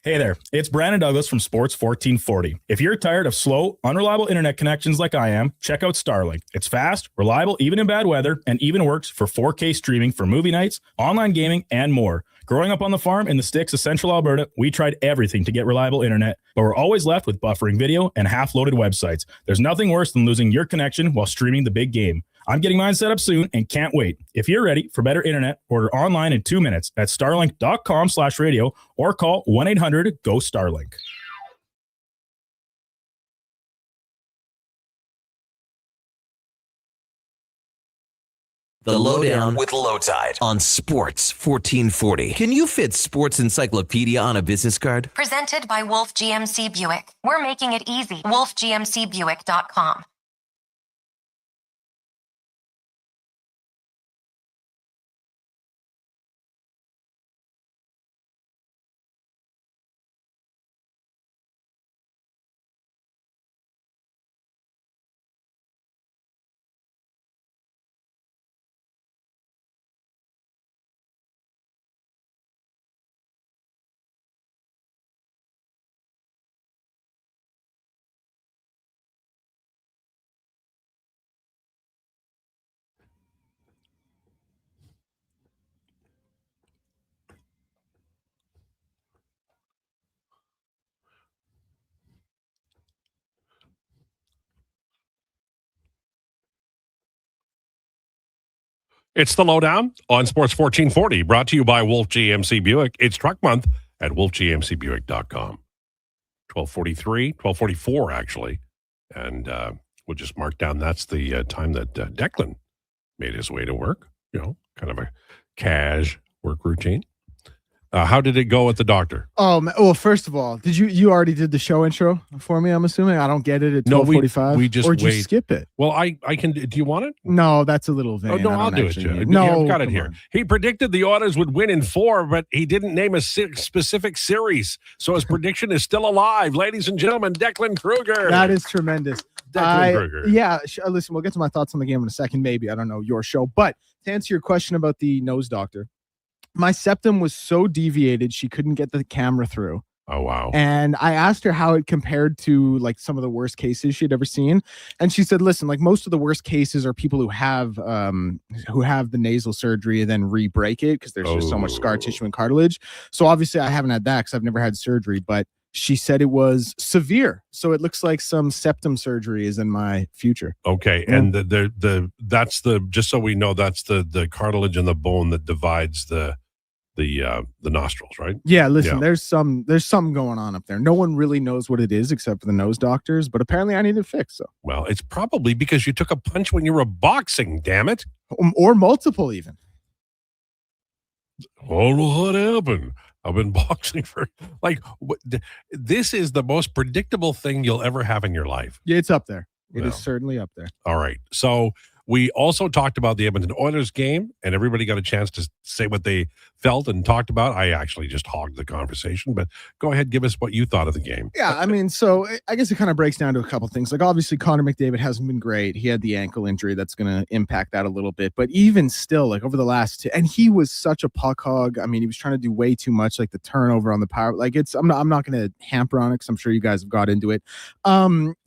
Hey there, it's Brandon Douglas from Sports 1440. If you're tired of slow, unreliable internet connections like I am, check out Starlink. It's fast, reliable, even in bad weather, and even works for 4K streaming for movie nights, online gaming, and more. Growing up on the farm in the sticks of Central Alberta, we tried everything to get reliable internet, but we're always left with buffering video and half-loaded websites. There's nothing worse than losing your connection while streaming the big game. I'm getting mine set up soon and can't wait. If you're ready for better internet, order online in 2 minutes at starlink.com/radio or call 1-800-GO-STARLINK.
The Lowdown with Lowetide on Sports 1440. Can you fit Sports Encyclopedia on a business card?
Presented by Wolf GMC Buick. We're making it easy. WolfGMCBuick.com.
It's the Lowdown on Sports 1440, brought to you by Wolf GMC Buick. It's truck month at wolfgmcbuick.com. 1244 actually. And we'll just mark down that's the time that Declan made his way to work, kind of a cash work routine. How did it go at the doctor?
Well, first of all, you already did the show intro for me? I'm assuming I don't get it at 12:45.
We just
or did you skip it?
Well, I can. Do you want it?
No, that's a little vain.
Oh, no, I'll do it.
No,
I've got it here. He predicted the Oilers would win in 4, but he didn't name a specific series. So his prediction is still alive, ladies and gentlemen. Declan Krueger.
That is tremendous.
Declan Krueger.
Yeah, listen, we'll get to my thoughts on the game in a second. Maybe, I don't know, your show. But to answer your question about the nose doctor, my septum was so deviated she couldn't get the camera through.
Oh, wow.
And I asked her how it compared to like some of the worst cases she'd ever seen. And she said, listen, like most of the worst cases are people who have the nasal surgery and then re-break it because there's just so much scar tissue and cartilage. So obviously I haven't had that because I've never had surgery, but she said it was severe. So it looks like some septum surgery is in my future.
Okay.
Yeah.
And that's just so we know, that's the cartilage and the bone that divides the nostrils, right?
Yeah, listen, there's something going on up there. No one really knows what it is except for the nose doctors, but apparently I need it fixed. So,
well, it's probably because you took a punch when you were boxing, damn it.
Or multiple even.
I don't know what happened. I've been boxing for this is the most predictable thing you'll ever have in your life.
Yeah, it's up there. It is certainly up there.
All right. So we also talked about the Edmonton Oilers game, and everybody got a chance to say what they felt and talked about. I actually just hogged the conversation, but go ahead, give us what you thought of the game.
Yeah, I mean, so I guess it kind of breaks down to a couple things. Like, obviously, Connor McDavid hasn't been great. He had the ankle injury that's going to impact that a little bit. But even still, like over the last and he was such a puck hog. I mean, he was trying to do way too much, like the turnover on the power. Like, I'm not going to hamper on it because I'm sure you guys have got into it.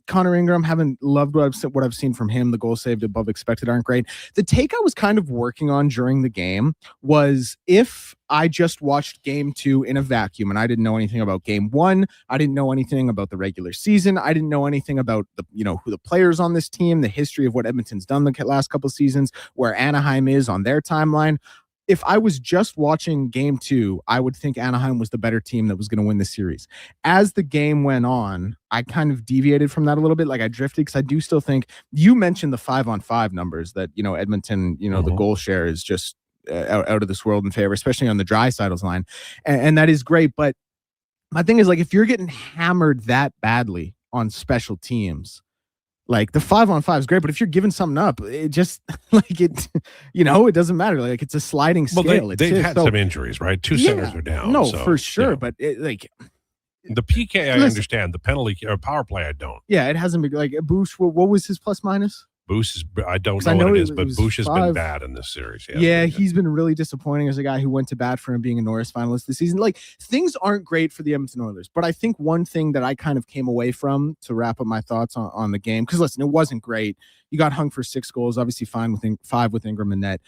Connor Ingram, haven't loved what I've seen from him. The goals saved above expected aren't great. The take I was kind of working on during the game was if I just watched game 2 in a vacuum and I didn't know anything about game 1, I didn't know anything about the regular season, I didn't know anything about who the players on this team, the history of what Edmonton's done the last couple of seasons, where Anaheim is on their timeline. If I was just watching game 2, I would think Anaheim was the better team that was going to win the series. As the game went on, I kind of deviated from that a little bit. Like I drifted because I do still think you mentioned the 5-on-5 numbers that, Edmonton, the goal share is just out of this world in favor, especially on the Draisaitl's line. And that is great. But my thing is, like, if you're getting hammered that badly on special teams, like the 5-on-5 is great, but if you're giving something up, it just it doesn't matter. Like it's a sliding scale.
Well, they've had some injuries, right? 2 centers are down.
No, for sure. But
the PK, I understand. The penalty or power play, I don't.
Yeah, it hasn't been like Bush. What was his plus minus?
Bush is, I don't know what it is, but Bush has been bad in this series.
Yeah, he's been really disappointing as a guy who went to bat for him being a Norris finalist this season. Like, things aren't great for the Edmonton Oilers, but I think one thing that I kind of came away from to wrap up my thoughts on the game, because listen, it wasn't great. You got hung for 6 goals, obviously fine with 5 with Ingram and net.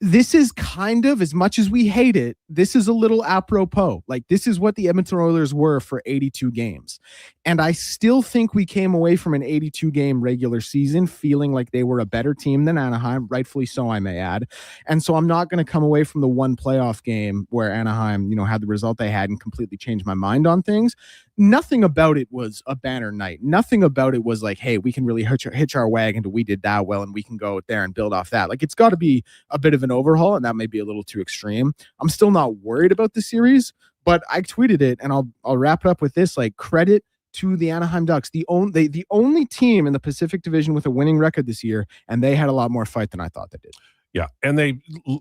This is kind of, as much as we hate it, this is a little apropos. Like, this is what the Edmonton Oilers were for 82 games. And I still think we came away from an 82-game regular season feeling like they were a better team than Anaheim, rightfully so, I may add. And so I'm not going to come away from the one playoff game where Anaheim, had the result they had and completely changed my mind on things. Nothing about it was a banner night. Nothing about it was like, hey, we can really hitch our wagon to we did that well and we can go there and build off that. Like, it's got to be a bit of an overhaul, and that may be a little too extreme. I'm still not worried about the series, but I tweeted it, and I'll wrap it up with this. Like, credit to the Anaheim Ducks, the only team in the Pacific Division with a winning record this year, and they had a lot more fight than I thought they did.
Yeah, and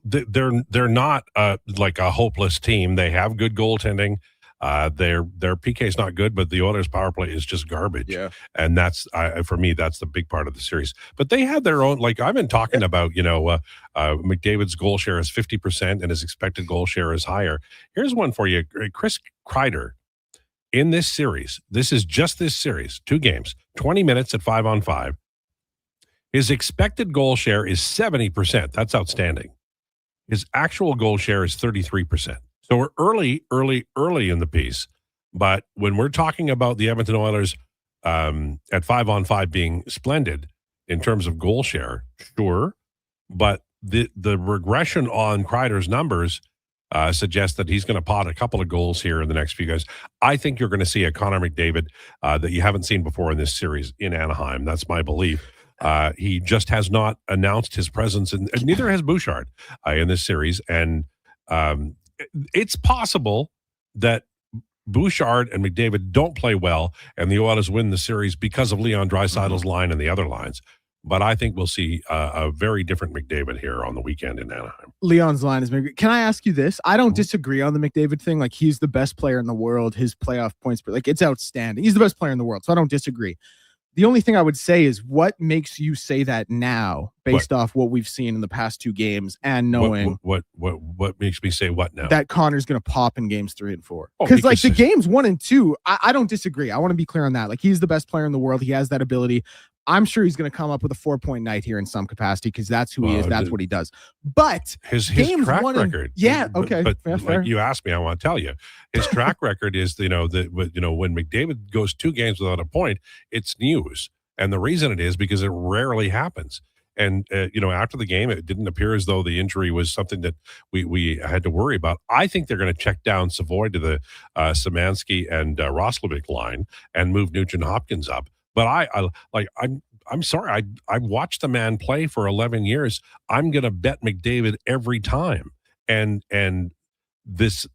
they're not like a hopeless team. They have good goaltending. Their PK is not good, but the Oilers' power play is just garbage. Yeah, and that's for me, that's the big part of the series. But they have their own. Like I've been talking about, McDavid's goal share is 50% and his expected goal share is higher. Here's one for you, Chris Kreider. In this series, this is just this series, 2 games, 20 minutes at 5-on-5. His expected goal share is 70%. That's outstanding. His actual goal share is 33%. So we're early in the piece. But when we're talking about the Edmonton Oilers at 5-on-5 being splendid in terms of goal share, sure. But the regression on Kreider's numbers suggests that he's going to pot a couple of goals here in the next few guys. I think you're going to see a Connor McDavid that you haven't seen before in this series in Anaheim. That's my belief. He just has not announced his presence, and neither has Bouchard in this series. And it's possible that Bouchard and McDavid don't play well, and the Oilers win the series because of Leon Draisaitl's line and the other lines. But I think we'll see a very different McDavid here on the weekend in Anaheim.
Leon's line is maybe. Can I ask you this? I don't disagree on the McDavid thing. Like, he's the best player in the world. His playoff points, like, it's outstanding. He's the best player in the world, so I don't disagree. The only thing I would say is, what makes you say that now, based off what we've seen in the past 2 games and knowing
what makes me say what now?
That Connor's going to pop in games 3 and 4? Because like the games 1 and 2, I don't disagree. I want to be clear on that. Like, he's the best player in the world. He has that ability. I'm sure he's going to come up with a 4-point night here in some capacity because that's who he is. That's what he does. But
his
games
track
1 and,
record.
Okay.
But
fair.
Like you asked me, I want to tell you, his track record is, when McDavid goes 2 games without a point, it's news. And the reason it is because it rarely happens. And, after the game, it didn't appear as though the injury was something that we had to worry about. I think they're going to check down Savoy to the Szymanski and Roslovic line and move Nugent Hopkins up. But I'm sorry. I watched the man play for 11 years. I'm going to bet McDavid every time. And this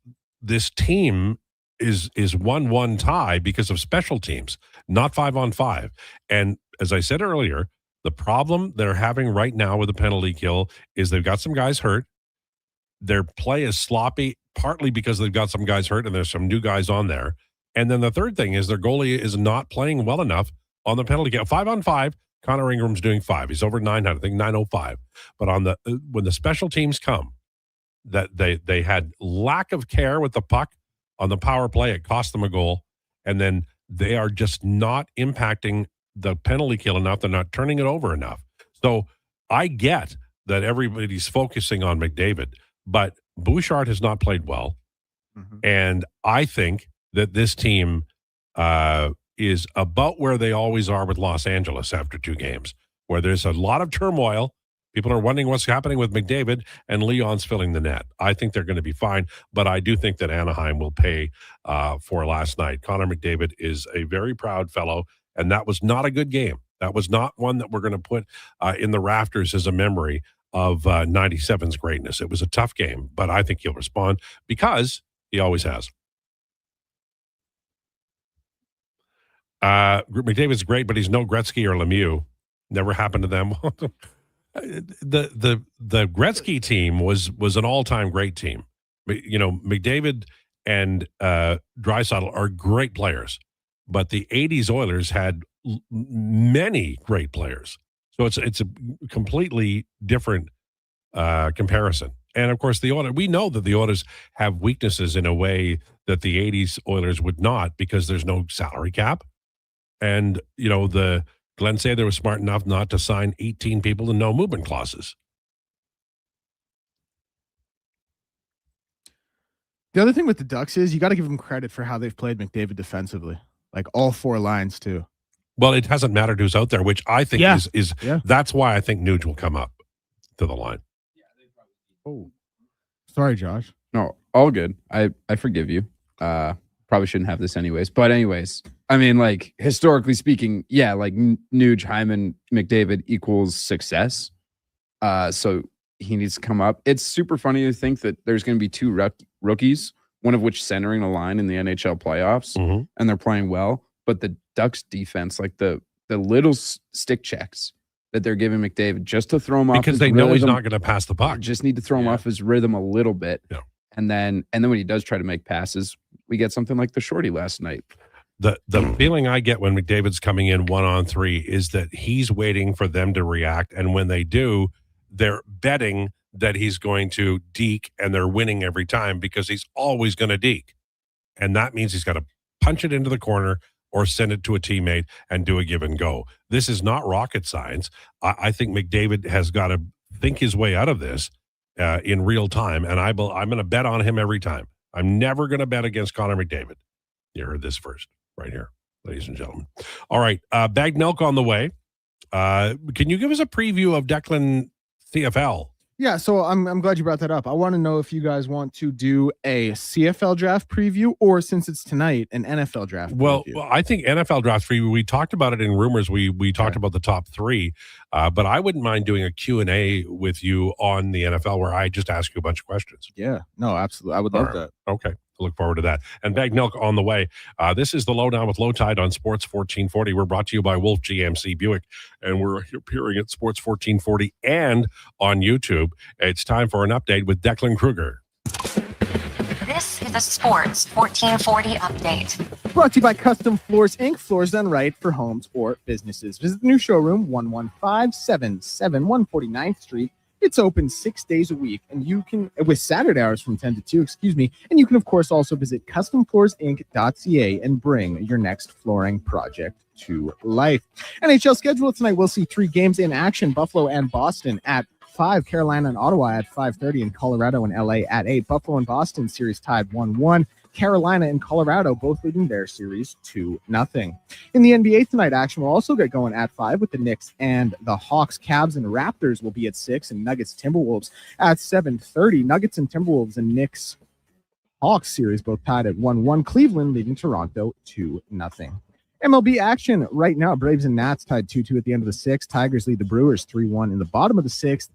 team is 1-1 tie because of special teams, not 5-on-5. And as I said earlier, the problem they're having right now with the penalty kill is they've got some guys hurt. Their play is sloppy, partly because they've got some guys hurt and there's some new guys on there. And then the third thing is their goalie is not playing well enough on the penalty kill. 5-on-5, Connor Ingram's doing 5. He's over 900, I think 905. But on when the special teams come, that they had lack of care with the puck on the power play. It cost them a goal. And then they are just not impacting the penalty kill enough. They're not turning it over enough. So I get that everybody's focusing on McDavid, but Bouchard has not played well. Mm-hmm. And I think that this team is about where they always are with Los Angeles after 2 games, where there's a lot of turmoil. People are wondering what's happening with McDavid, and Leon's filling the net. I think they're going to be fine, but I do think that Anaheim will pay for last night. Connor McDavid is a very proud fellow, and that was not a good game. That was not one that we're going to put in the rafters as a memory of 97's greatness. It was a tough game, but I think he'll respond because he always has. McDavid's great, but he's no Gretzky or Lemieux. Never happened to them. The Gretzky team was an all-time great team. McDavid and Draisaitl are great players, but the 80s Oilers had many great players. So it's a completely different comparison. And of course, we know that the Oilers have weaknesses in a way that the 80s Oilers would not, because there's no salary cap. And, Glenn Sather was smart enough not to sign 18 people to no movement clauses.
The other thing with the Ducks is you got to give them credit for how they've played McDavid defensively, like all 4 lines too.
Well, it hasn't mattered who's out there, which I think is that's why I think Nuge will come up to the line.
Oh, sorry, Josh.
No, all good. I forgive you. Probably shouldn't have this anyways. But anyways, I mean, like, historically speaking, yeah, like Nuge, Hyman, McDavid equals success. So he needs to come up. It's super funny to think that there's going to be 2 rookies, one of which centering a line in the NHL playoffs, and they're playing well. But the Ducks defense, like the little stick checks that they're giving McDavid just to throw him off,
because they know he's not going to pass the puck.
Just need to throw him off his rhythm a little bit. Yeah. And then when he does try to make passes, we get something like the shorty last night.
The feeling I get when McDavid's coming in 1-on-3 is that he's waiting for them to react. And when they do, they're betting that he's going to deke, and they're winning every time because he's always going to deke. And that means he's got to punch it into the corner or send it to a teammate and do a give and go. This is not rocket science. I think McDavid has got to think his way out of this in real time. And I'm going to bet on him every time. I'm never going to bet against Connor McDavid. You heard this first right here, ladies and gentlemen. All right. Bagged milk on the way. Can you give us a preview of Declan CFL?
Yeah, so I'm glad you brought that up. I want to know if you guys want to do a CFL draft preview or, since it's tonight, an NFL draft
Well,
preview.
I think NFL draft preview. We talked about it in rumors. We talked about the top three, but I wouldn't mind doing a Q&A with you on the NFL where I just ask you a bunch of questions.
Yeah, no, absolutely. I would love that.
Okay. I look forward to that. And Bag Milk on the way. This is the Lowdown with Lowetide on Sports 1440. We're brought to you by Wolf GMC Buick, and we're appearing at Sports 1440 and on YouTube. It's time for an update with Declan Krueger.
This is a Sports 1440 update.
Brought to you by Custom Floors Inc. Floors done right for homes or businesses. Visit the new showroom, 11577 149th Street. It's open 6 days a week, and you can, with Saturday hours from 10 to 2, and you can, of course, also visit customfloorsinc.ca and bring your next flooring project to life. NHL schedule tonight, we'll see 3 games in action, Buffalo and Boston at 5, Carolina and Ottawa at 5:30, and Colorado and LA at 8. Buffalo and Boston series tied 1-1. Carolina and Colorado both leading their series 2-0. In the NBA tonight, action will also get going at 5 with the Knicks and the Hawks. Cavs and Raptors will be at 6, and Nuggets Timberwolves at 7:30. Nuggets and Timberwolves and Knicks Hawks series both tied at 1-1. Cleveland leading Toronto 2-0. MLB action right now, Braves and Nats tied 2-2 at the end of the 6th. Tigers lead the Brewers 3-1 in the bottom of the 6th,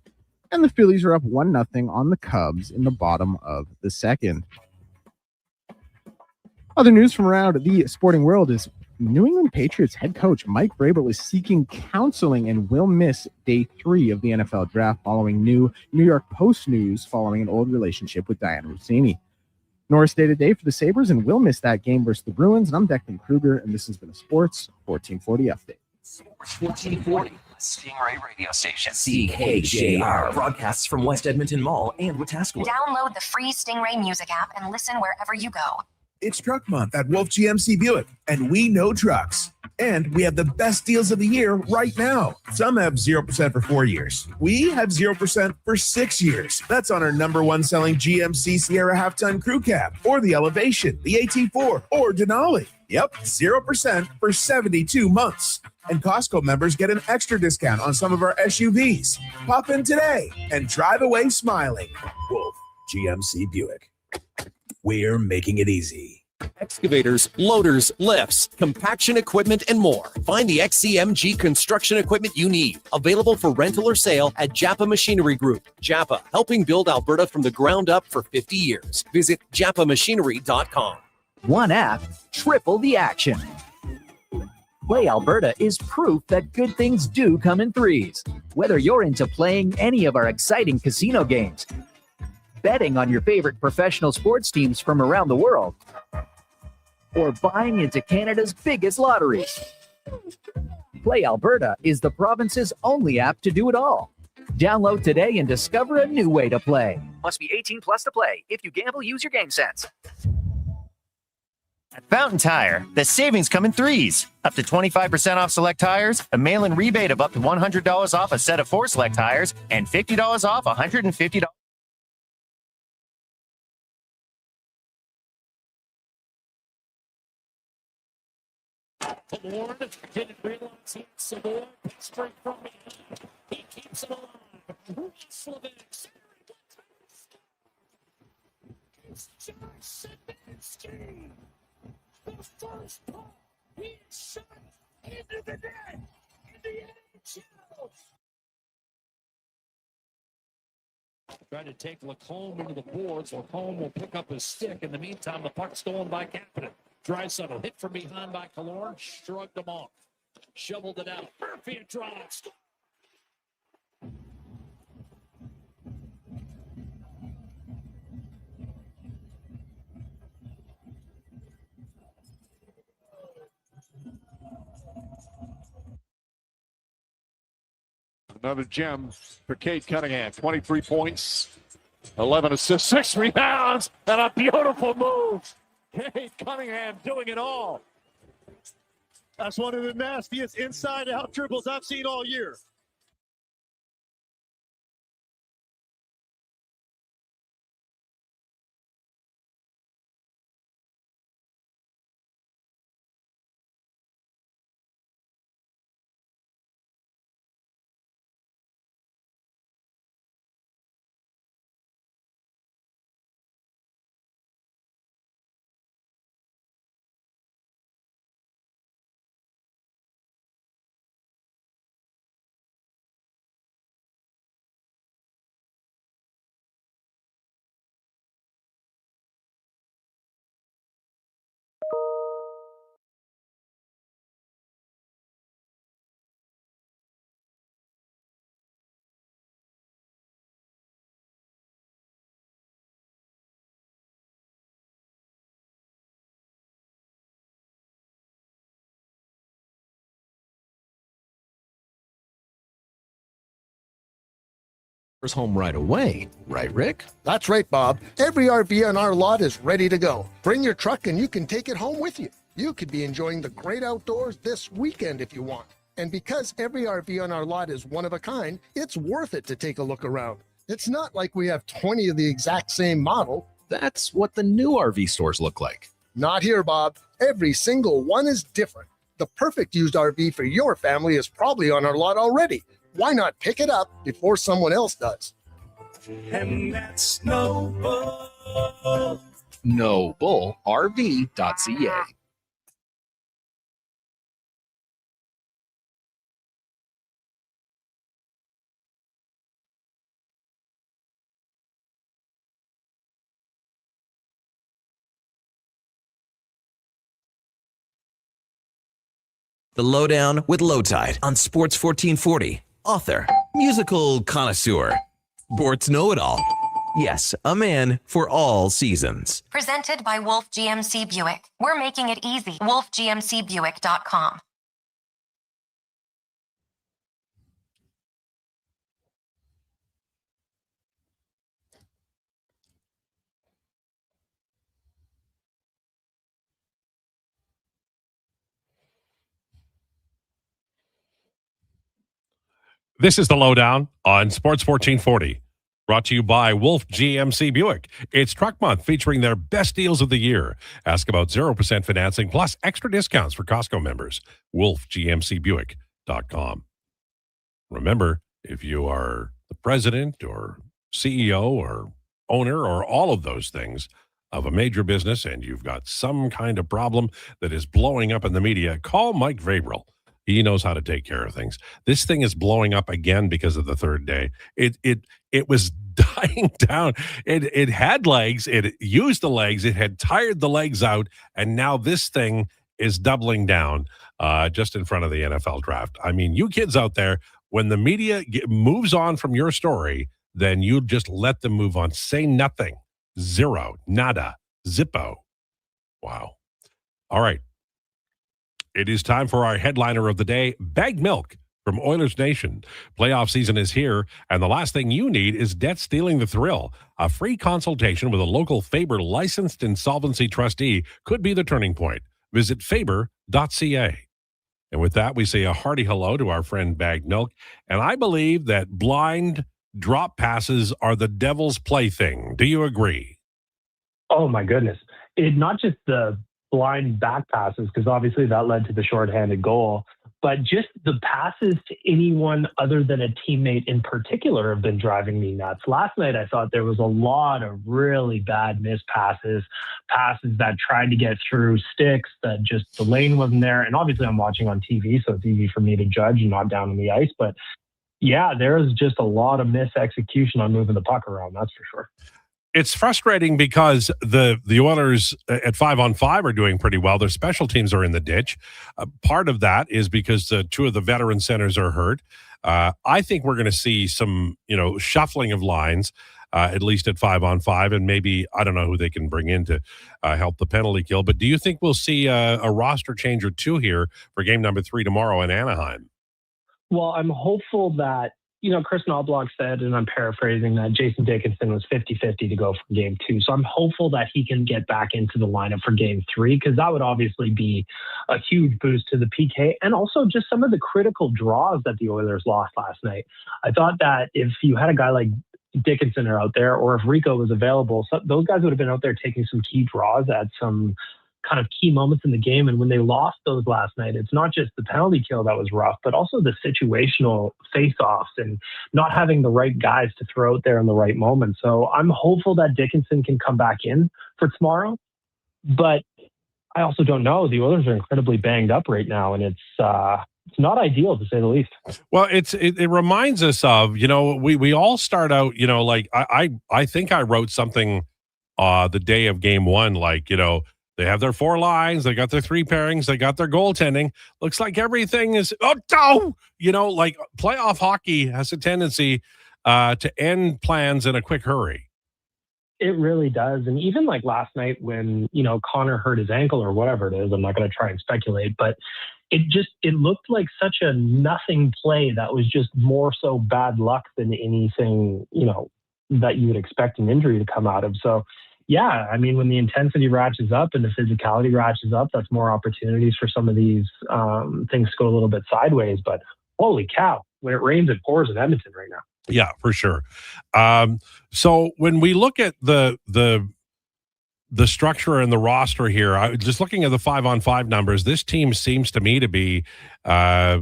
and the Phillies are up 1-0 on the Cubs in the bottom of the 2nd. Other news from around the sporting world is New England Patriots head coach Mike Vrabel is seeking counseling and will miss day 3 of the NFL draft following New York Post news following an old relationship with Diana Rossini. Norris day-to-day for the Sabres and will miss that game versus the Bruins. And I'm Declan Krueger, and this has been a Sports 1440 update.
Sports 1440, Stingray radio station. CKJR broadcasts from West Edmonton Mall and Wetaskiwin.
Download the free Stingray music app and listen wherever you go.
It's Truck Month at Wolf GMC Buick, and we know trucks. And we have the best deals of the year right now. Some have 0% for 4 years. We have 0% for 6 years. That's on our #1 selling GMC Sierra half-ton crew cab, or the Elevation, the AT4, or Denali. Yep, 0% for 72 months. And Costco members get an extra discount on some of our SUVs. Pop in today and drive away smiling. Wolf GMC Buick. We're making it easy.
Excavators, loaders, lifts, compaction equipment, and more. Find the XCMG construction equipment you need. Available for rental or sale at Japa Machinery Group. Japa, helping build Alberta from the ground up for 50 years. Visit japamachinery.com.
One app, triple the action. Play Alberta is proof that good things do come in threes. Whether you're into playing any of our exciting casino games, betting on your favorite professional sports teams from around the world, or buying into Canada's biggest lotteries. Play Alberta is the province's only app to do it all. Download today and discover a new way to play. Must be 18 plus to play. If you gamble, use your game sense.
At Fountain Tire, the savings come in threes. Up to 25% off select tires, a mail-in rebate of up to $100 off a set of 4 select tires, and $50 off $150.
Lord didn't realize he had Savoy straight from behind. He keeps it alive. Slavic. It's Josh Szymanski. The first puck. He shot into the net. In the NHL. Trying to take Lacombe into the boards. Lacombe will pick up his stick. In the meantime, the puck's stolen by Kapanen. Draisaitl hit from behind by Killorn, shrugged him off, shoveled it out. Murphy it drives.
Another gem for Kate Cunningham. 23 points, 11 assists, 6 rebounds, and a beautiful move. Kate Cunningham doing it all.
That's one of the nastiest inside-out dribbles I've seen all year.
home right away, right, Rick?
That's right, Bob. Every RV on our lot is ready to go. Bring your truck and you can take it home with you. You could be enjoying the great outdoors this weekend if you want. And because every RV on our lot is one of a kind, it's worth it to take a look around. It's not like we have 20 of the exact same model.
That's what the new RV stores look like.
Not here, Bob. Every single one is different. The perfect used RV for your family is probably on our lot already. Why not pick it up before someone else does?
And that's no bull.
NobleRV.ca.
The Lowdown with Lowetide on Sports 1440. Author, musical connoisseur, sports know-it-all. Yes, a man for all seasons.
Presented by Wolf GMC Buick. We're making it easy. WolfGMCBuick.com.
This is the Lowdown on Sports 1440. Brought to you by Wolf GMC Buick. It's Truck Month featuring their best deals of the year. Ask about 0% financing plus extra discounts for Costco members. WolfGMCBuick.com. Remember, if you are the president or CEO or owner or all of those things of a major business and you've got some kind of problem that is blowing up in the media, call Mike Vrabel. He knows how to take care of things. This thing is blowing up again because of the third day. It was dying down. It had legs. It used the legs. It had tired the legs out, and now this thing is doubling down just in front of the NFL draft. I mean, you kids out there, when the media moves on from your story, then you just let them move on. Say nothing. Zero. Nada. Zippo. Wow. All right. It is time for our headliner of the day, Bagged Milk from Oilers Nation. Playoff season is here, and the last thing you need is debt stealing the thrill. A free consultation with a local Faber licensed insolvency trustee could be the turning point. Visit faber.ca. And with that, we say a hearty hello to our friend Bagged Milk. And I believe that blind drop passes are the devil's plaything. Do you agree?
Oh, my goodness. Not just the blind back passes, because obviously that led to the shorthanded goal, but just the passes to anyone other than a teammate in particular have been driving me nuts. Last night, I thought there was a lot of really bad missed passes that tried to get through sticks, that just the lane wasn't there. And obviously I'm watching on TV, so it's easy for me to judge and not down on the ice. But yeah, there's just a lot of missed execution on moving the puck around, that's for sure.
It's frustrating because the Oilers at 5-on-5 are doing pretty well. Their special teams are in the ditch. Part of that is because two of the veteran centers are hurt. I think we're going to see some, shuffling of lines, at least at 5-on-5, and maybe, I don't know who they can bring in to help the penalty kill. But do you think we'll see a roster change or two here for game number 3 tomorrow in Anaheim?
Well, I'm hopeful that, Chris Knobloch said, and I'm paraphrasing, that Jason Dickinson was 50-50 to go for game 2. So I'm hopeful that he can get back into the lineup for game 3, because that would obviously be a huge boost to the PK and also just some of the critical draws that the Oilers lost last night. I thought that if you had a guy like Dickinson out there, or if Rico was available, those guys would have been out there taking some key draws at some kind of key moments in the game. And when they lost those last night, it's not just the penalty kill that was rough, but also the situational face-offs and not having the right guys to throw out there in the right moment. So I'm hopeful that Dickinson can come back in for tomorrow, but I also don't know. The Oilers are incredibly banged up right now, and it's not ideal, to say the least.
Well, it reminds us of, we all start out, like I think I wrote something the day of game 1, like, they have their 4 lines. They got their 3 pairings. They got their goaltending. Looks like everything is, like playoff hockey has a tendency to end plans in a quick hurry.
It really does. And even like last night when, Connor hurt his ankle or whatever it is, I'm not going to try and speculate, but it looked like such a nothing play that was just more so bad luck than anything, that you would expect an injury to come out of. So, yeah, I mean, when the intensity ratchets up and the physicality ratchets up, that's more opportunities for some of these things to go a little bit sideways. But holy cow, when it rains, it pours in Edmonton right now.
Yeah, for sure. So when we look at the structure and the roster here, just looking at the 5-on-5 numbers, this team seems to me to be, at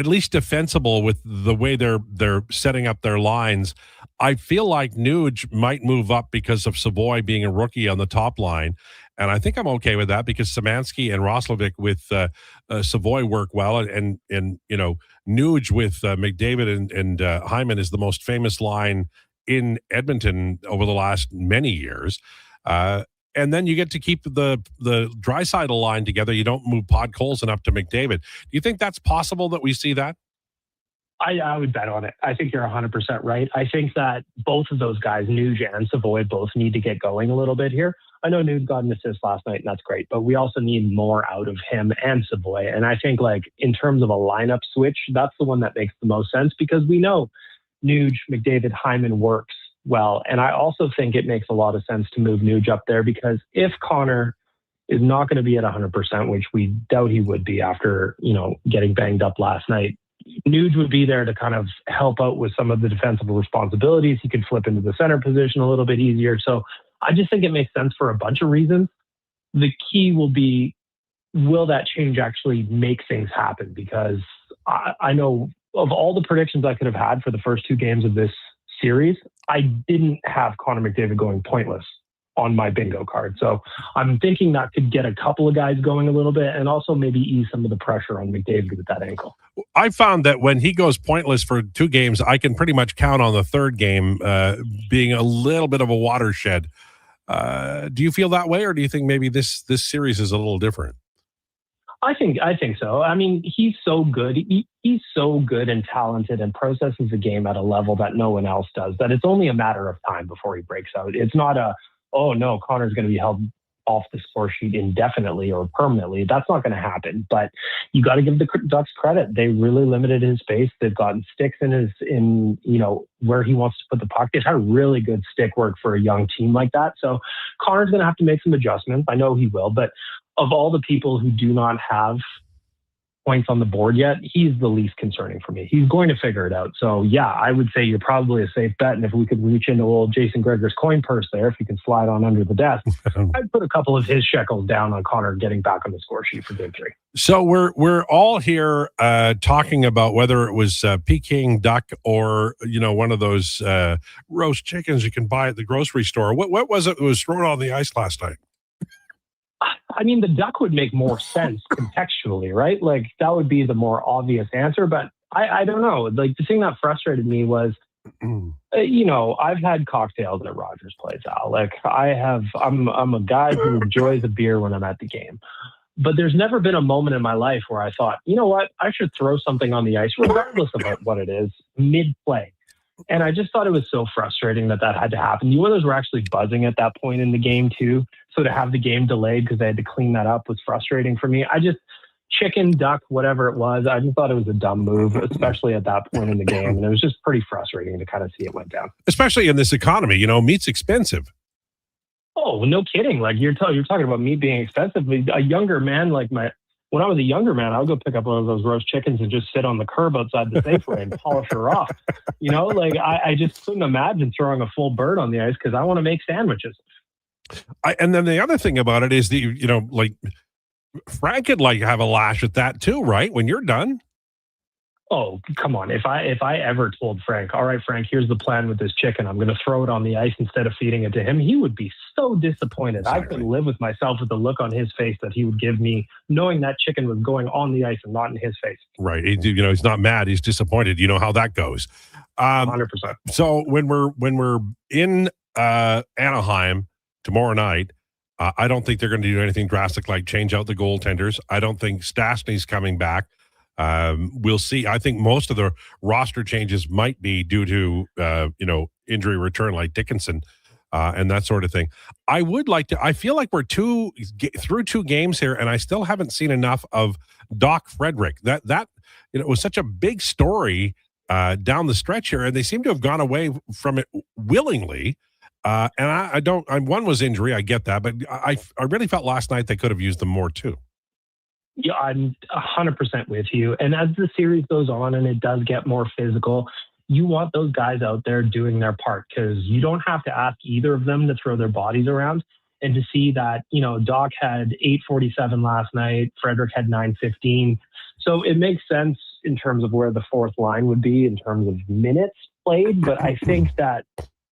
least defensible with the way they're setting up their lines. I feel like Nuge might move up because of Savoy being a rookie on the top line. And I think I'm okay with that because Szymanski and Roslovic with Savoy work well. And Nuge with McDavid and Hyman is the most famous line in Edmonton over the last many years. And then you get to keep the Draisaitl line together. You don't move Podkolzin up to McDavid. Do you think that's possible that we see that?
I would bet on it. I think you're 100% right. I think that both of those guys, Nuge and Savoy, both need to get going a little bit here. I know Nuge got an assist last night, and that's great, but we also need more out of him and Savoy. And I think, like, in terms of a lineup switch, that's the one that makes the most sense because we know Nuge, McDavid, Hyman works well. And I also think it makes a lot of sense to move Nuge up there because if Connor is not going to be at 100%, which we doubt he would be after, getting banged up last night, Nuge would be there to kind of help out with some of the defensive responsibilities. He could flip into the center position a little bit easier. So I just think it makes sense for a bunch of reasons. The key will be, will that change actually make things happen? Because I know of all the predictions I could have had for the first two games of this series, I didn't have Connor McDavid going pointless on my bingo card. So I'm thinking that could get a couple of guys going a little bit and also maybe ease some of the pressure on McDavid with that ankle.
I found that when he goes pointless for two games, I can pretty much count on the third game being a little bit of a watershed. Do you feel that way, or do you think maybe this series is a little different?
I think so. I mean, he's so good. He's so good and talented and processes the game at a level that no one else does, that it's only a matter of time before he breaks out. It's not oh no, Connor's going to be held off the score sheet indefinitely or permanently. That's not going to happen. But you got to give the Ducks credit. They really limited his space. They've gotten sticks in where he wants to put the puck. They've had really good stick work for a young team like that. So Connor's going to have to make some adjustments. I know he will, but of all the people who do not have points on the board yet, he's the least concerning for me. He's going to figure it out. So yeah, I would say you're probably a safe bet. And if we could reach into old Jason Gregor's coin purse there, if he can slide on under the desk, I'd put a couple of his shekels down on Connor getting back on the score sheet for game 3.
So we're all here talking about whether it was Peking duck or one of those roast chickens you can buy at the grocery store. What was it that was thrown on the ice last night?
I mean, the duck would make more sense contextually, right? Like that would be the more obvious answer, but I don't know. Like the thing that frustrated me was, I've had cocktails at Rogers Place, Al. Like I'm a guy who enjoys a beer when I'm at the game, but there's never been a moment in my life where I thought, you know what, I should throw something on the ice regardless of what it is mid-play. And I just thought it was so frustrating that had to happen. The Oilers were actually buzzing at that point in the game too. So to have the game delayed because they had to clean that up was frustrating for me. Chicken, duck, whatever it was, I just thought it was a dumb move, especially at that point in the game. And it was just pretty frustrating to kind of see it went down.
Especially in this economy, meat's expensive.
Oh, no kidding. Like you're talking about meat being expensive. A younger man when I was a younger man, I would go pick up one of those roast chickens and just sit on the curb outside the Safeway and polish her off. I just couldn't imagine throwing a full bird on the ice because I want to make sandwiches.
And then the other thing about it is that, Frank could have a lash at that too, right? When you're done.
Oh, come on. If I ever told Frank, all right, Frank, here's the plan with this chicken. I'm going to throw it on the ice instead of feeding it to him. He would be so disappointed. Exactly. I couldn't live with myself with the look on his face that he would give me knowing that chicken was going on the ice and not in his face.
Right. He's not mad. He's disappointed. You know how that goes.
100%.
So when we're in Anaheim tomorrow night, I don't think they're going to do anything drastic like change out the goaltenders. I don't think Stastny's coming back. We'll see. I think most of the roster changes might be due to, injury return like Dickinson and that sort of thing. I would like to. I feel like we're through 2 games here, and I still haven't seen enough of Doc Frederick. That it was such a big story down the stretch here, and they seem to have gone away from it willingly. And I don't. One was injury. I get that, but I really felt last night they could have used them more too.
Yeah, I'm 100% with you. And as the series goes on and it does get more physical, you want those guys out there doing their part, because you don't have to ask either of them to throw their bodies around. And to see that, Doc had 8:47 last night, Frederick had 9:15. So it makes sense in terms of where the fourth line would be in terms of minutes played. But I think that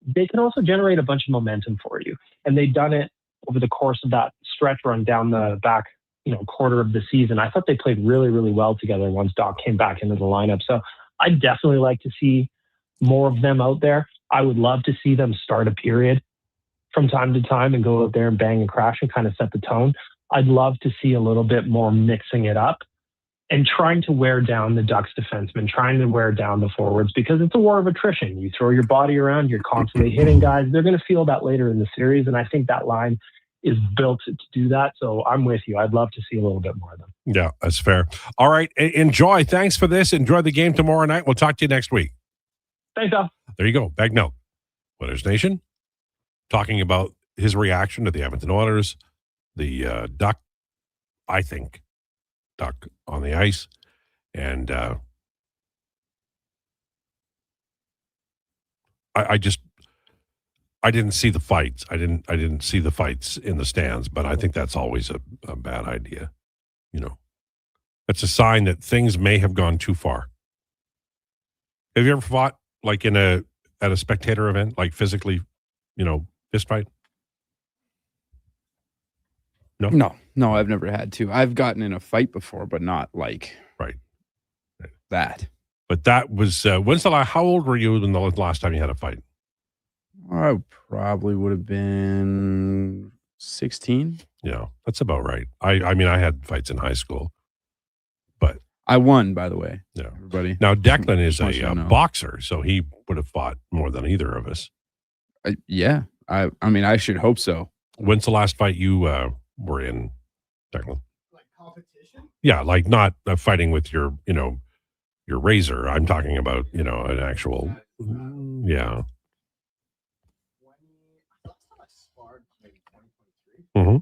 they can also generate a bunch of momentum for you. And they've done it over the course of that stretch run down the back, quarter of the season. I thought they played really, really well together once Doc came back into the lineup. So I'd definitely like to see more of them out there. I would love to see them start a period from time to time and go out there and bang and crash and kind of set the tone. I'd love to see a little bit more mixing it up and trying to wear down the Ducks defensemen, trying to wear down the forwards, because it's a war of attrition. You throw your body around, you're constantly hitting guys. They're going to feel that later in the series, and I think that line is built to do that. So I'm with you. I'd love to see a little bit more of them.
Yeah, that's fair. All right. Enjoy. Thanks for this. Enjoy the game tomorrow night. We'll talk to you next week.
Thanks, Al.
There you go. Bagnell, Oilers Nation, talking about his reaction to the Edmonton Oilers, the Duck, I think, Duck on the ice. And I didn't see the fights. I didn't see the fights in the stands, but I think that's always a bad idea. It's a sign that things may have gone too far. Have you ever fought like at a spectator event, like physically, fist fight?
No, I've never had to. I've gotten in a fight before, but not like that.
But that was how old were you when the last time you had a fight?
I probably would have been 16.
Yeah, that's about right. I mean, I had fights in high school, but
I won, by the way.
Yeah,
everybody.
Now Declan is a
know.
boxer, so he would have fought more than either of us.
Yeah, I mean, I should hope so.
When's the last fight you were in, Declan? Like competition? Yeah, like not fighting with your razor. I'm talking about an actual. Yeah. Mm-hmm.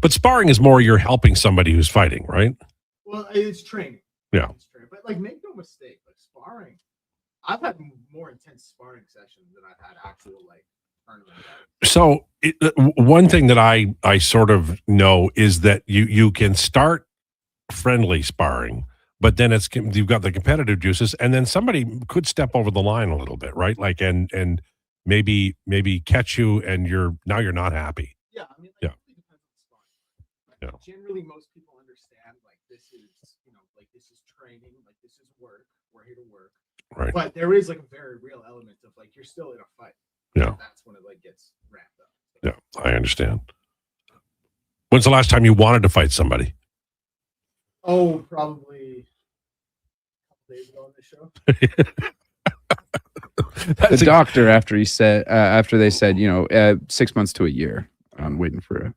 But sparring is more you're helping somebody who's fighting, right?
Well, it's training.
Yeah.
It's training. But make no mistake, sparring. I've had more intense sparring sessions than I've had actual tournament.
So one thing that I sort of know is that you can start friendly sparring, but then you've got the competitive juices, and then somebody could step over the line a little bit, right? And maybe catch you, and you're not happy.
Yeah, I mean,
yeah.
It depends on the sparring. Generally, most people understand this is this is training, this is work. We're here to work.
Right.
But there is a very real element of you're still in a fight.
Yeah.
That's when it gets ramped up.
Yeah, I understand. When's the last time you wanted to fight somebody?
Oh, probably a couple days ago on this show.
The doctor, after they said, 6 months to a year, I'm waiting for it.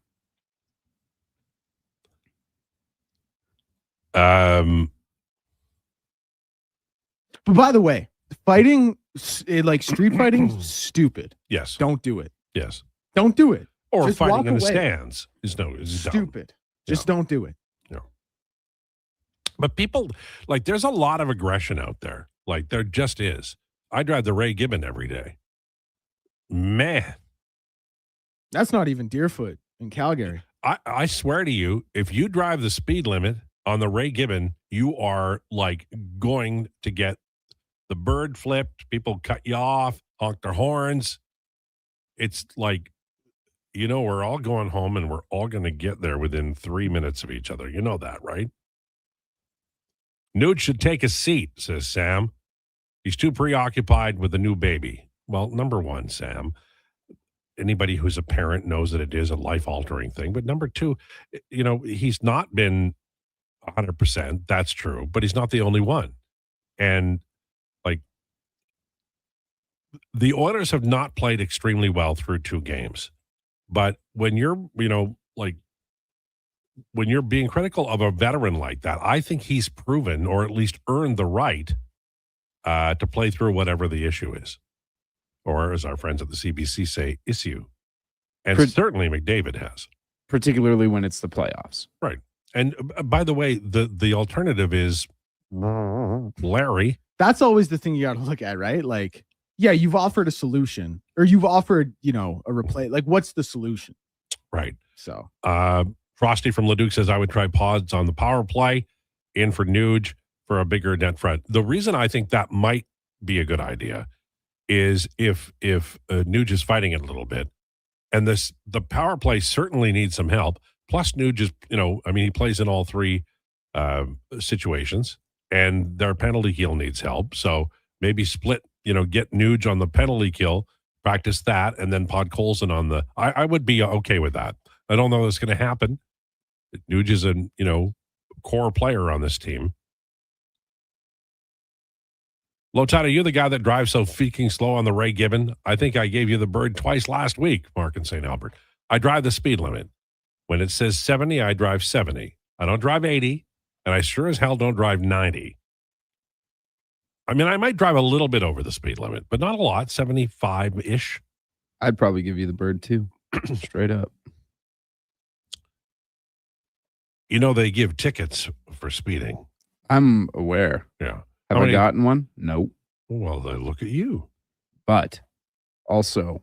But by the way, fighting, street fighting, stupid.
Yes.
Don't do it.
Yes.
Don't do it.
Or
Just
fighting
walk
in the
away.
stands is
stupid. Just don't do it.
No. But people, there's a lot of aggression out there. There just is. I drive the Ray Gibbon every day. Man.
That's not even Deerfoot in Calgary.
I swear to you, if you drive the speed limit on the Ray Gibbon, you are going to get the bird flipped. People cut you off, honk their horns. It's we're all going home and we're all going to get there within 3 minutes of each other. You know that, right? Nude should take a seat, says Sam. He's too preoccupied with the new baby. Well, number one, Sam, anybody who's a parent knows that it is a life-altering thing. But number two, he's not been 100%. That's true. But he's not the only one. And, the Oilers have not played extremely well through 2 games. But when you're, when you're being critical of a veteran like that, I think he's proven, or at least earned the right to play through whatever the issue is. Or as our friends at the CBC say, issue. And certainly McDavid has.
Particularly when it's the playoffs.
Right. And by the way, the alternative is Larry.
That's always the thing you got to look at, right? Like, yeah, you've offered a solution, or you've offered, a replay. Like, what's the solution?
Right.
So,
Frosty from Leduc says, I would try Pods on the power play, in for Nuge for a bigger net front. The reason I think that might be a good idea is if Nuge is fighting it a little bit, and the power play certainly needs some help. Plus, Nuge is, he plays in all 3 situations, and their penalty kill needs help. So maybe split, get Nuge on the penalty kill, practice that, and then Pod Colson on the. I would be okay with that. I don't know that's going to happen. Nuge is a core player on this team. Lowetide, are you the guy that drives so freaking slow on the Ray Gibbon? I think I gave you the bird twice last week, Mark in St. Albert. I drive the speed limit. When it says 70, I drive 70. I don't drive 80, and I sure as hell don't drive 90. I mean, I might drive a little bit over the speed limit, but not a lot, 75-ish.
I'd probably give you the bird too, straight up.
They give tickets for speeding.
I'm aware.
Yeah.
Have I gotten one? No.
Well, then look at you.
But also,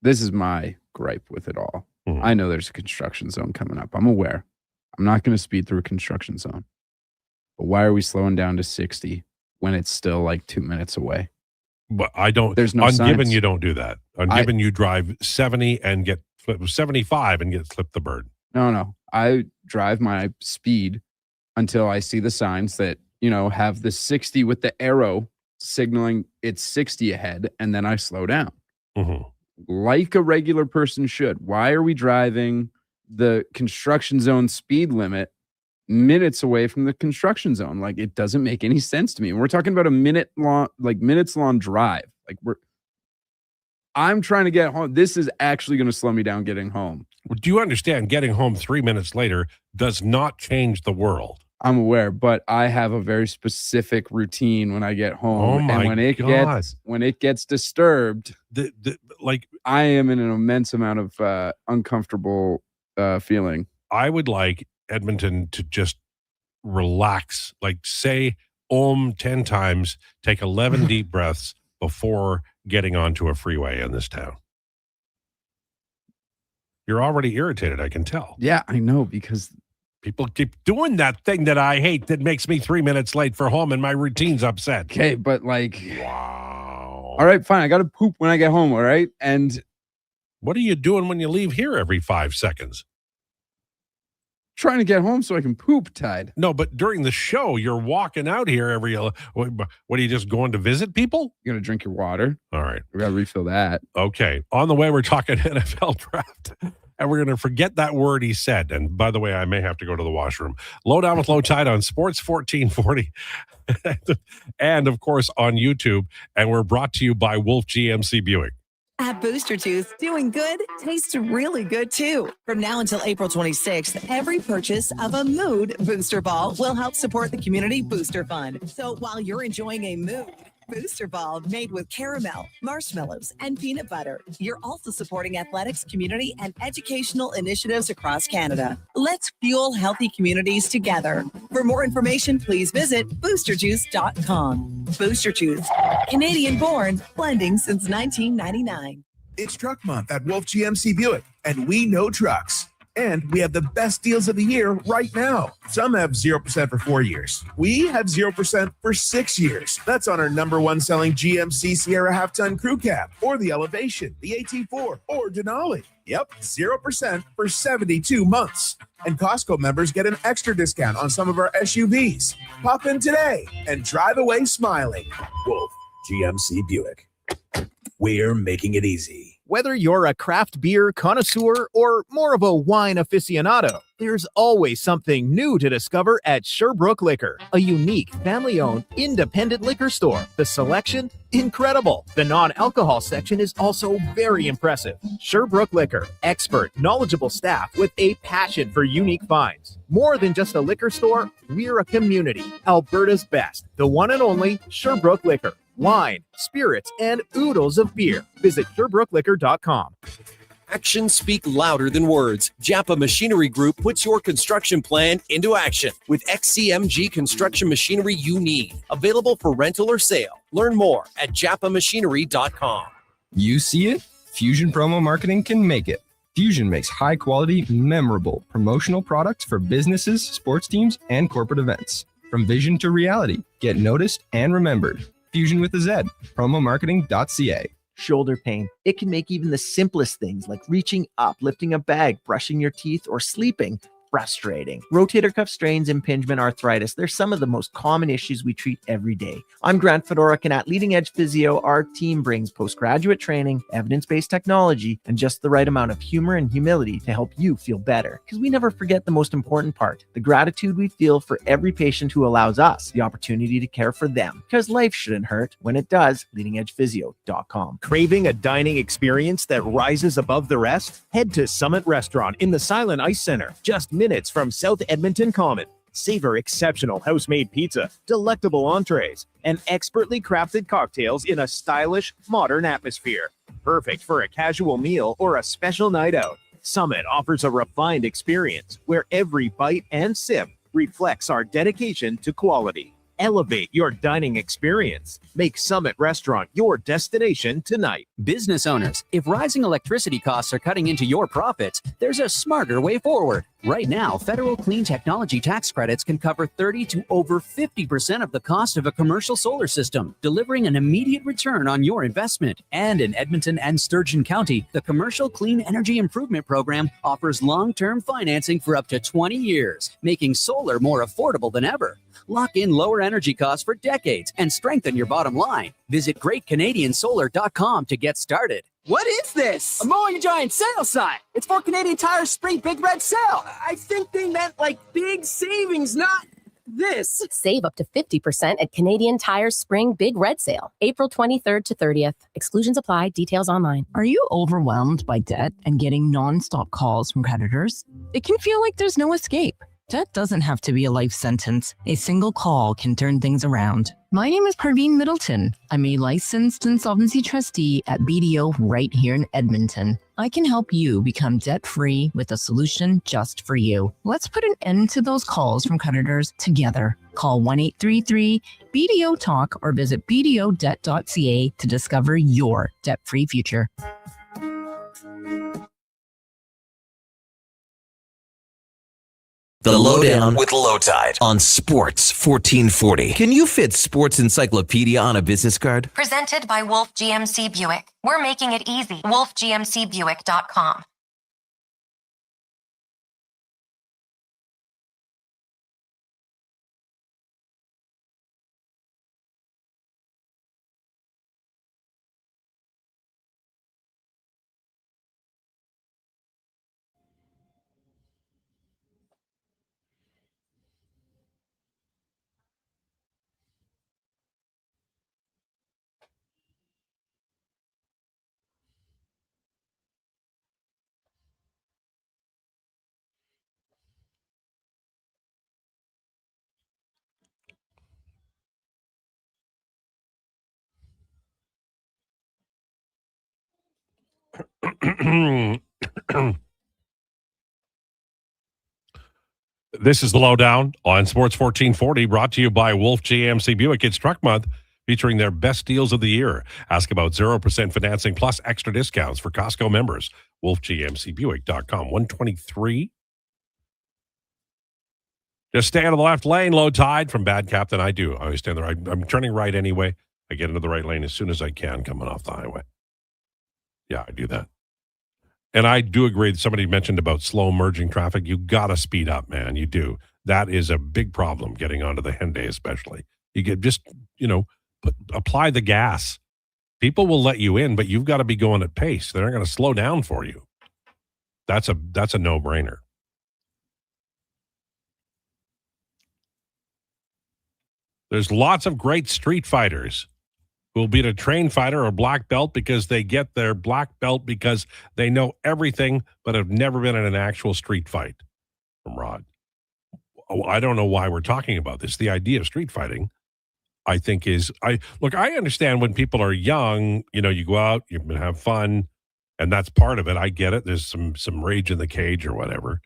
this is my gripe with it all.
Mm-hmm.
I know there's a construction zone coming up. I'm aware. I'm not going to speed through a construction zone. But why are we slowing down to 60 when it's still like 2 minutes away?
But I don't.
There's no
on
signs.
Gibbon, you don't do that. On Gibbon, you drive 70 and get 75 and get slipped the bird.
No. I drive my speed until I see the signs that, have the 60 with the arrow signaling it's 60 ahead, and then I slow down.
Mm-hmm.
Like a regular person should. Why are we driving the construction zone speed limit minutes away from the construction zone? Like, it doesn't make any sense to me. We're talking about a minutes long drive. I'm trying to get home. This is actually going to slow me down getting home.
Do you understand? Getting home 3 minutes later does not change the world.
I'm aware, but I have a very specific routine when I get home.
Oh my
and when it gets disturbed, I am in an immense amount of uncomfortable feeling.
I would like Edmonton to just relax, like say Om 10 times, take 11 deep breaths before getting onto a freeway in this town. You're already irritated, I can tell.
Yeah, I know, because
people keep doing that thing that I hate that makes me 3 minutes late for home and my routine's upset.
Okay, but
wow.
All right, fine. I got to poop when I get home, all right? And
what are you doing when you leave here every 5 seconds?
Trying to get home so I can poop, Tide.
No, but during the show, you're walking out here every. What are you just going to visit people?
You're going to drink your water.
All right.
We got to refill that.
Okay. On the way, we're talking NFL draft. And we're going to forget that word he said. And by the way, I may have to go to the washroom. Lowdown with Lowetide on Sports 1440. And, of course, on YouTube. And we're brought to you by Wolf GMC Buick.
At Booster Juice, doing good tastes really good too. From now until April 26th, every purchase of a Mood Booster Ball will help support the Community Booster Fund. So while you're enjoying a Mood Booster Ball made with caramel, marshmallows, and peanut butter, you're also supporting athletics, community, and educational initiatives across Canada. Let's fuel healthy communities together. For more information, please visit boosterjuice.com. Booster Juice, Canadian-born, blending since 1999.
It's Truck Month at Wolf GMC Buick, and we know trucks. And we have the best deals of the year right now. Some have 0% for 4 years. We have 0% for 6 years. That's on our #1 selling GMC Sierra half-ton crew cab, or the Elevation, the AT4, or Denali. Yep, 0% for 72 months. And Costco members get an extra discount on some of our SUVs. Pop in today and drive away smiling. Wolf GMC Buick. We're making it easy.
Whether you're a craft beer connoisseur or more of a wine aficionado, there's always something new to discover at Sherbrooke Liquor, a unique, family-owned, independent liquor store. The selection? Incredible. The non-alcohol section is also very impressive. Sherbrooke Liquor, expert, knowledgeable staff with a passion for unique finds. More than just a liquor store, we're a community. Alberta's best, the one and only Sherbrooke Liquor. Wine, spirits, and oodles of beer. Visit SherbrookeLiquor.com.
Actions speak louder than words. Japa Machinery Group puts your construction plan into action with XCMG construction machinery you need. Available for rental or sale. Learn more at japamachinery.com.
You see it? Fusion Promo Marketing can make it. Fusion makes high-quality, memorable promotional products for businesses, sports teams, and corporate events. From vision to reality, get noticed and remembered. Fusion with a Z. Promomarketing.ca.
Shoulder pain. It can make even the simplest things like reaching up, lifting a bag, brushing your teeth, or sleeping frustrating. Rotator cuff strains, impingement, arthritis, they're some of the most common issues we treat every day. I'm Grant Fedoruk, and at Leading Edge Physio, our team brings postgraduate training, evidence-based technology, and just the right amount of humor and humility to help you feel better. Because we never forget the most important part, the gratitude we feel for every patient who allows us the opportunity to care for them. Because life shouldn't hurt. When it does, leadingedgephysio.com.
Craving a dining experience that rises above the rest? Head to Summit Restaurant in the Silent Ice Center, just minutes from South Edmonton Common. Savor exceptional house-made pizza, delectable entrees, and expertly crafted cocktails in a stylish, modern atmosphere. Perfect for a casual meal or a special night out. Summit offers a refined experience where every bite and sip reflects our dedication to quality. Elevate your dining experience. Make Summit Restaurant your destination tonight.
Business owners, if rising electricity costs are cutting into your profits, there's a smarter way forward. Right now, federal clean technology tax credits can cover 30 to over 50% of the cost of a commercial solar system, delivering an immediate return on your investment. And in Edmonton and Sturgeon County, the Commercial Clean Energy Improvement Program offers long-term financing for up to 20 years, making solar more affordable than ever. Lock in lower energy costs for decades and strengthen your bottom line. Visit GreatCanadianSolar.com to get started.
What is this? A Mowing Giant sale sign. It's for Canadian Tire's Spring Big Red Sale. I think they meant like big savings, not this.
Save up to 50% at Canadian Tire's Spring Big Red Sale, April 23rd to 30th. Exclusions apply. Details online.
Are you overwhelmed by debt and getting nonstop calls from creditors? It can feel like there's no escape. Debt doesn't have to be a life sentence. A single call can turn things around. My name is Parveen Middleton. I'm a licensed insolvency trustee at BDO right here in Edmonton. I can help you become debt-free with a solution just for you. Let's put an end to those calls from creditors together. Call 1-833-BDO-TALK or visit bdodebt.ca to discover your debt-free future.
The Lowdown with Lowetide on Sports 1440. Can you fit sports encyclopedia on a business card?
Presented by Wolf GMC Buick. We're making it easy. WolfGMCBuick.com.
This is the Lowdown on Sports 1440, brought to you by Wolf GMC Buick. It's Truck Month, featuring their best deals of the year. Ask about 0% financing plus extra discounts for Costco members. WolfGMCBuick.com. 123. Just stay out of the left lane. Lowetide from Bad Captain. I do. I always stand there. I'm turning right anyway. I get into the right lane as soon as I can coming off the highway. Yeah, I do that. And I do agree that somebody mentioned about slow merging traffic. You got to speed up, man. You do. That is a big problem getting onto the Henday especially. You get just, apply the gas. People will let you in, but you've got to be going at pace. They're not going to slow down for you. That's a no-brainer. There's lots of great street fighters who will beat a trained fighter or black belt because they get their black belt because they know everything but have never been in an actual street fight. From Rod. Oh, I don't know why we're talking about this. The idea of street fighting, I think, is I understand when people are young, you go out, you have fun, and that's part of it. I get it. There's some rage in the cage or whatever.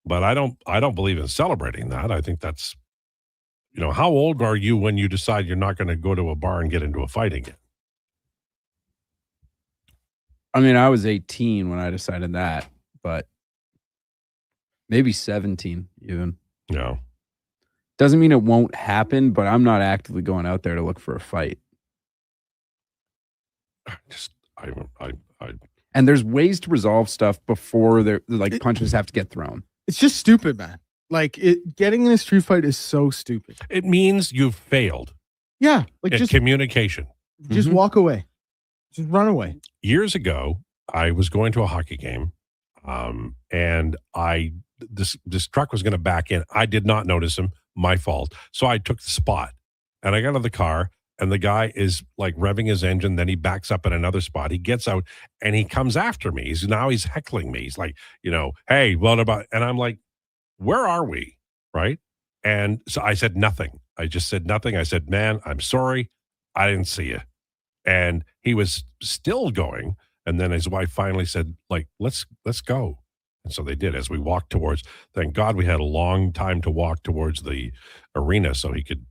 But I don't believe in celebrating that. I think that's, how old are you when you decide you're not going to go to a bar and get into a fight again?
I mean, I was 18 when I decided that, but maybe 17 even.
No.
Doesn't mean it won't happen, but I'm not actively going out there to look for a fight. And there's ways to resolve stuff before punches have to get thrown.
It's just stupid, man. Getting in a street fight is so stupid.
It means you've failed.
Yeah.
Just communication.
Just walk away. Just run away.
Years ago, I was going to a hockey game, and this truck was going to back in. I did not notice him. My fault. So I took the spot, and I got out of the car, and the guy is revving his engine. Then he backs up in another spot. He gets out, and he comes after me. He's heckling me. He's like, hey, what about? And I'm like, where are we? Right? And so I said nothing. I just said nothing. I said, man, I'm sorry. I didn't see you. And he was still going. And then his wife finally said, let's go. And so they did. As we walked towards, thank God we had a long time to walk towards the arena so he could,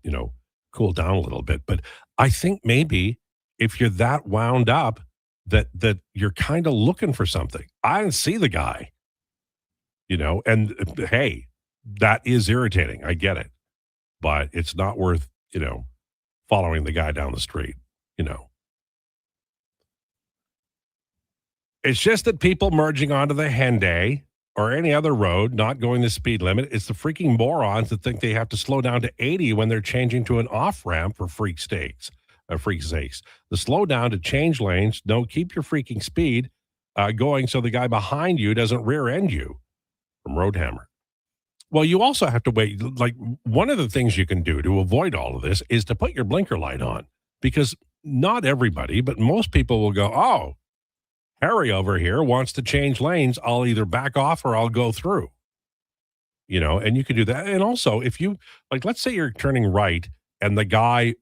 cool down a little bit. But I think maybe if you're that wound up that you're kind of looking for something. I didn't see the guy, and hey, that is irritating. I get it. But it's not worth, following the guy down the street, It's just that people merging onto the Henday or any other road, not going the speed limit, it's the freaking morons that think they have to slow down to 80 when they're changing to an off-ramp for freak's sakes. The slow down to change lanes, no, keep your freaking speed going so the guy behind you doesn't rear-end you. From Roadhammer. Well, you also have to wait. One of the things you can do to avoid all of this is to put your blinker light on, because not everybody, but most people will go, oh, Harry over here wants to change lanes. I'll either back off or I'll go through, and you can do that. And also if you let's say you're turning right and the guy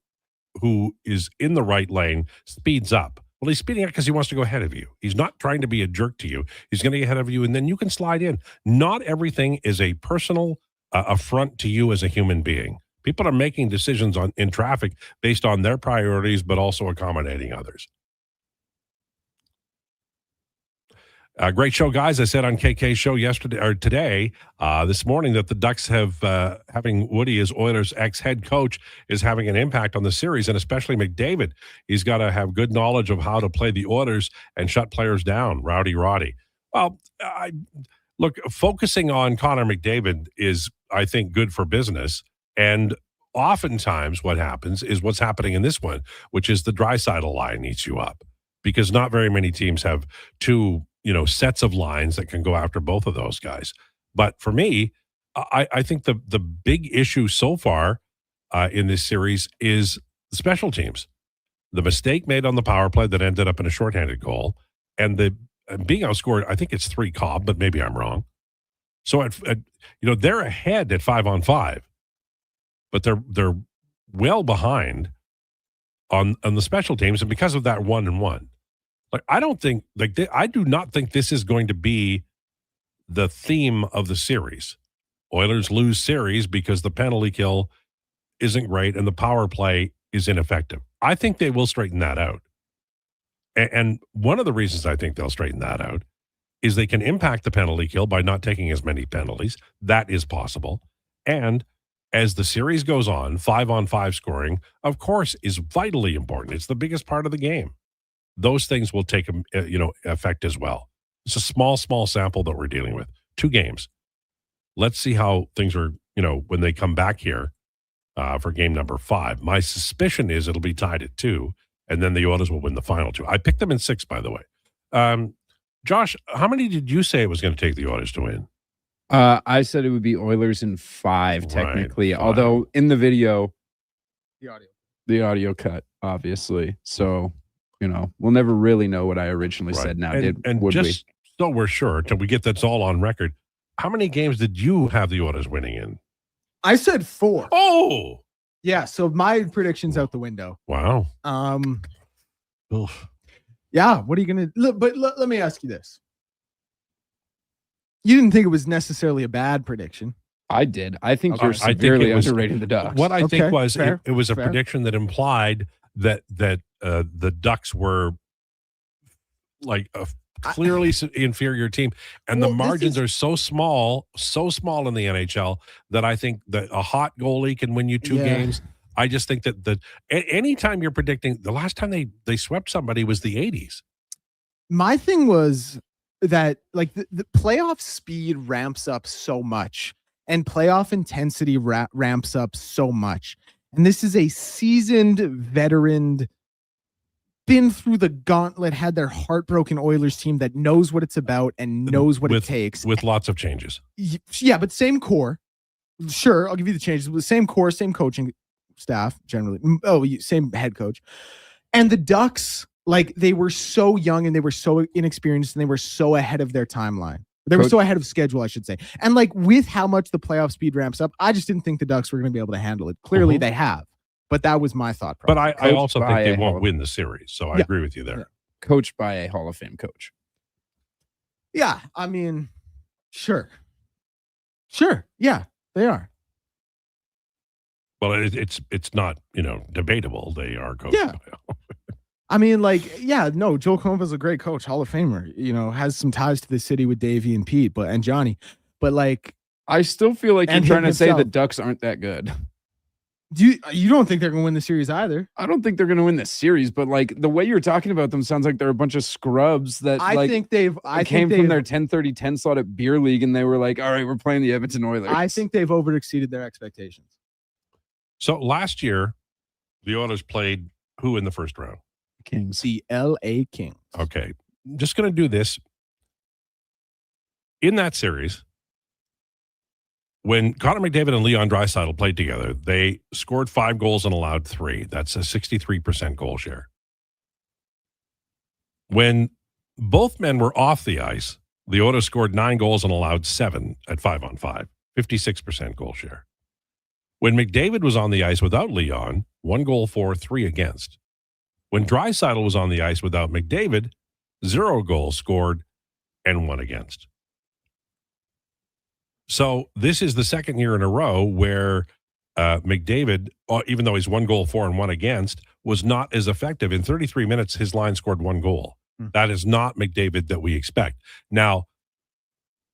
who is in the right lane speeds up. Well, he's speeding up because he wants to go ahead of you. He's not trying to be a jerk to you. He's going to get ahead of you, and then you can slide in. Not everything is a personal affront to you as a human being. People are making decisions in traffic based on their priorities, but also accommodating others. Great show, guys. I said on KK's show today, this morning, that the Ducks have having Woody as Oilers' ex-head coach is having an impact on the series, and especially McDavid. He's got to have good knowledge of how to play the Oilers and shut players down. Rowdy Roddy. Well, look, focusing on Connor McDavid is, I think, good for business. And oftentimes what happens is what's happening in this one, which is the Draisaitl line eats you up, because not very many teams have two sets of lines that can go after both of those guys. But for me, I think the big issue so far in this series is the special teams. The mistake made on the power play that ended up in a shorthanded goal, and the being outscored, I think it's 3 Cobb, but maybe I'm wrong. So they're ahead at 5-on-5, but they're well behind on the special teams, and because of that 1-and-1. I do not think this is going to be the theme of the series. Oilers lose series because the penalty kill isn't great and the power play is ineffective. I think they will straighten that out. And one of the reasons I think they'll straighten that out is they can impact the penalty kill by not taking as many penalties. That is possible. And as the series goes on, 5-on-5 scoring, of course, is vitally important. It's the biggest part of the game. Those things will take effect as well. It's a small sample that we're dealing with. 2 games. Let's see how things are, when they come back here for game number 5. My suspicion is it'll be tied at 2, and then the Oilers will win the final 2. I picked them in 6, by the way. Josh, how many did you say it was going to take the Oilers to win?
I said it would be Oilers in 5, technically. Right, 5. Although in the video, the audio cut, obviously. So, we'll never really know what I originally said. Now,
would just so we're sure, till we get that's all on record, how many games did you have the Oilers winning in?
I said 4.
Oh,
yeah. So my prediction's out the window.
Wow.
Oof. Yeah. What are you gonna look? But let me ask you this: you didn't think it was necessarily a bad prediction.
I did. I think you're severely underrating the Ducks.
What I think was it was a prediction that implied that the Ducks were like a clearly inferior team, and the margins are so small in the NHL that I think that a hot goalie can win you 2 games. I just think that anytime you're predicting, the last time they swept somebody was the 80s.
My thing was that like the playoff speed ramps up so much and playoff intensity ramps up so much. And this is a seasoned veteran, been through the gauntlet, had their heartbroken Oilers team that knows what it's about and knows what it takes.
With lots of changes.
Yeah, but same core. Sure, I'll give you the changes. The same core, same coaching staff generally. Same head coach. And the Ducks, like, they were so young and they were so inexperienced and they were so ahead of their timeline. They were so ahead of schedule, I should say. And like with how much the playoff speed ramps up, I just didn't think the Ducks were going to be able to handle it. Clearly they have. But that was my thought process.
But I also think they won't win the series. So I agree with you there.
Yeah. Coached by a Hall of Fame coach.
Yeah. I mean, sure. Yeah, they are.
Well, it's not, debatable. They are coached.
Yeah. I mean, Joe Coma's a great coach, Hall of Famer, has some ties to the city with Davey and Pete, and Johnny. But like,
I still feel like you're trying to say the Ducks aren't that good.
You don't think they're going to win the series either?
I don't think they're going to win the series, but like the way you're talking about them sounds like they're a bunch of scrubs that
I think they've
came from their 10:30-10 slot at beer league and they were like, all right, we're playing the Edmonton Oilers.
I think they've overexceeded their expectations.
So last year, the Oilers played who in the first round?
Kings.
The LA Kings.
Okay. I'm just going to do this. In that series, when Connor McDavid and Leon Draisaitl played together, they scored 5 goals and allowed 3. That's a 63% goal share. When both men were off the ice, the Oilers scored 9 goals and allowed 7 at 5-on-5, 56% goal share. When McDavid was on the ice without Leon, 1 goal for, 3 against. When Draisaitl was on the ice without McDavid, 0 goals scored and 1 against. So this is the second year in a row where McDavid, even though he's 1 goal for and 1 against, was not as effective. In 33 minutes, his line scored 1 goal. That is not McDavid that we expect. Now,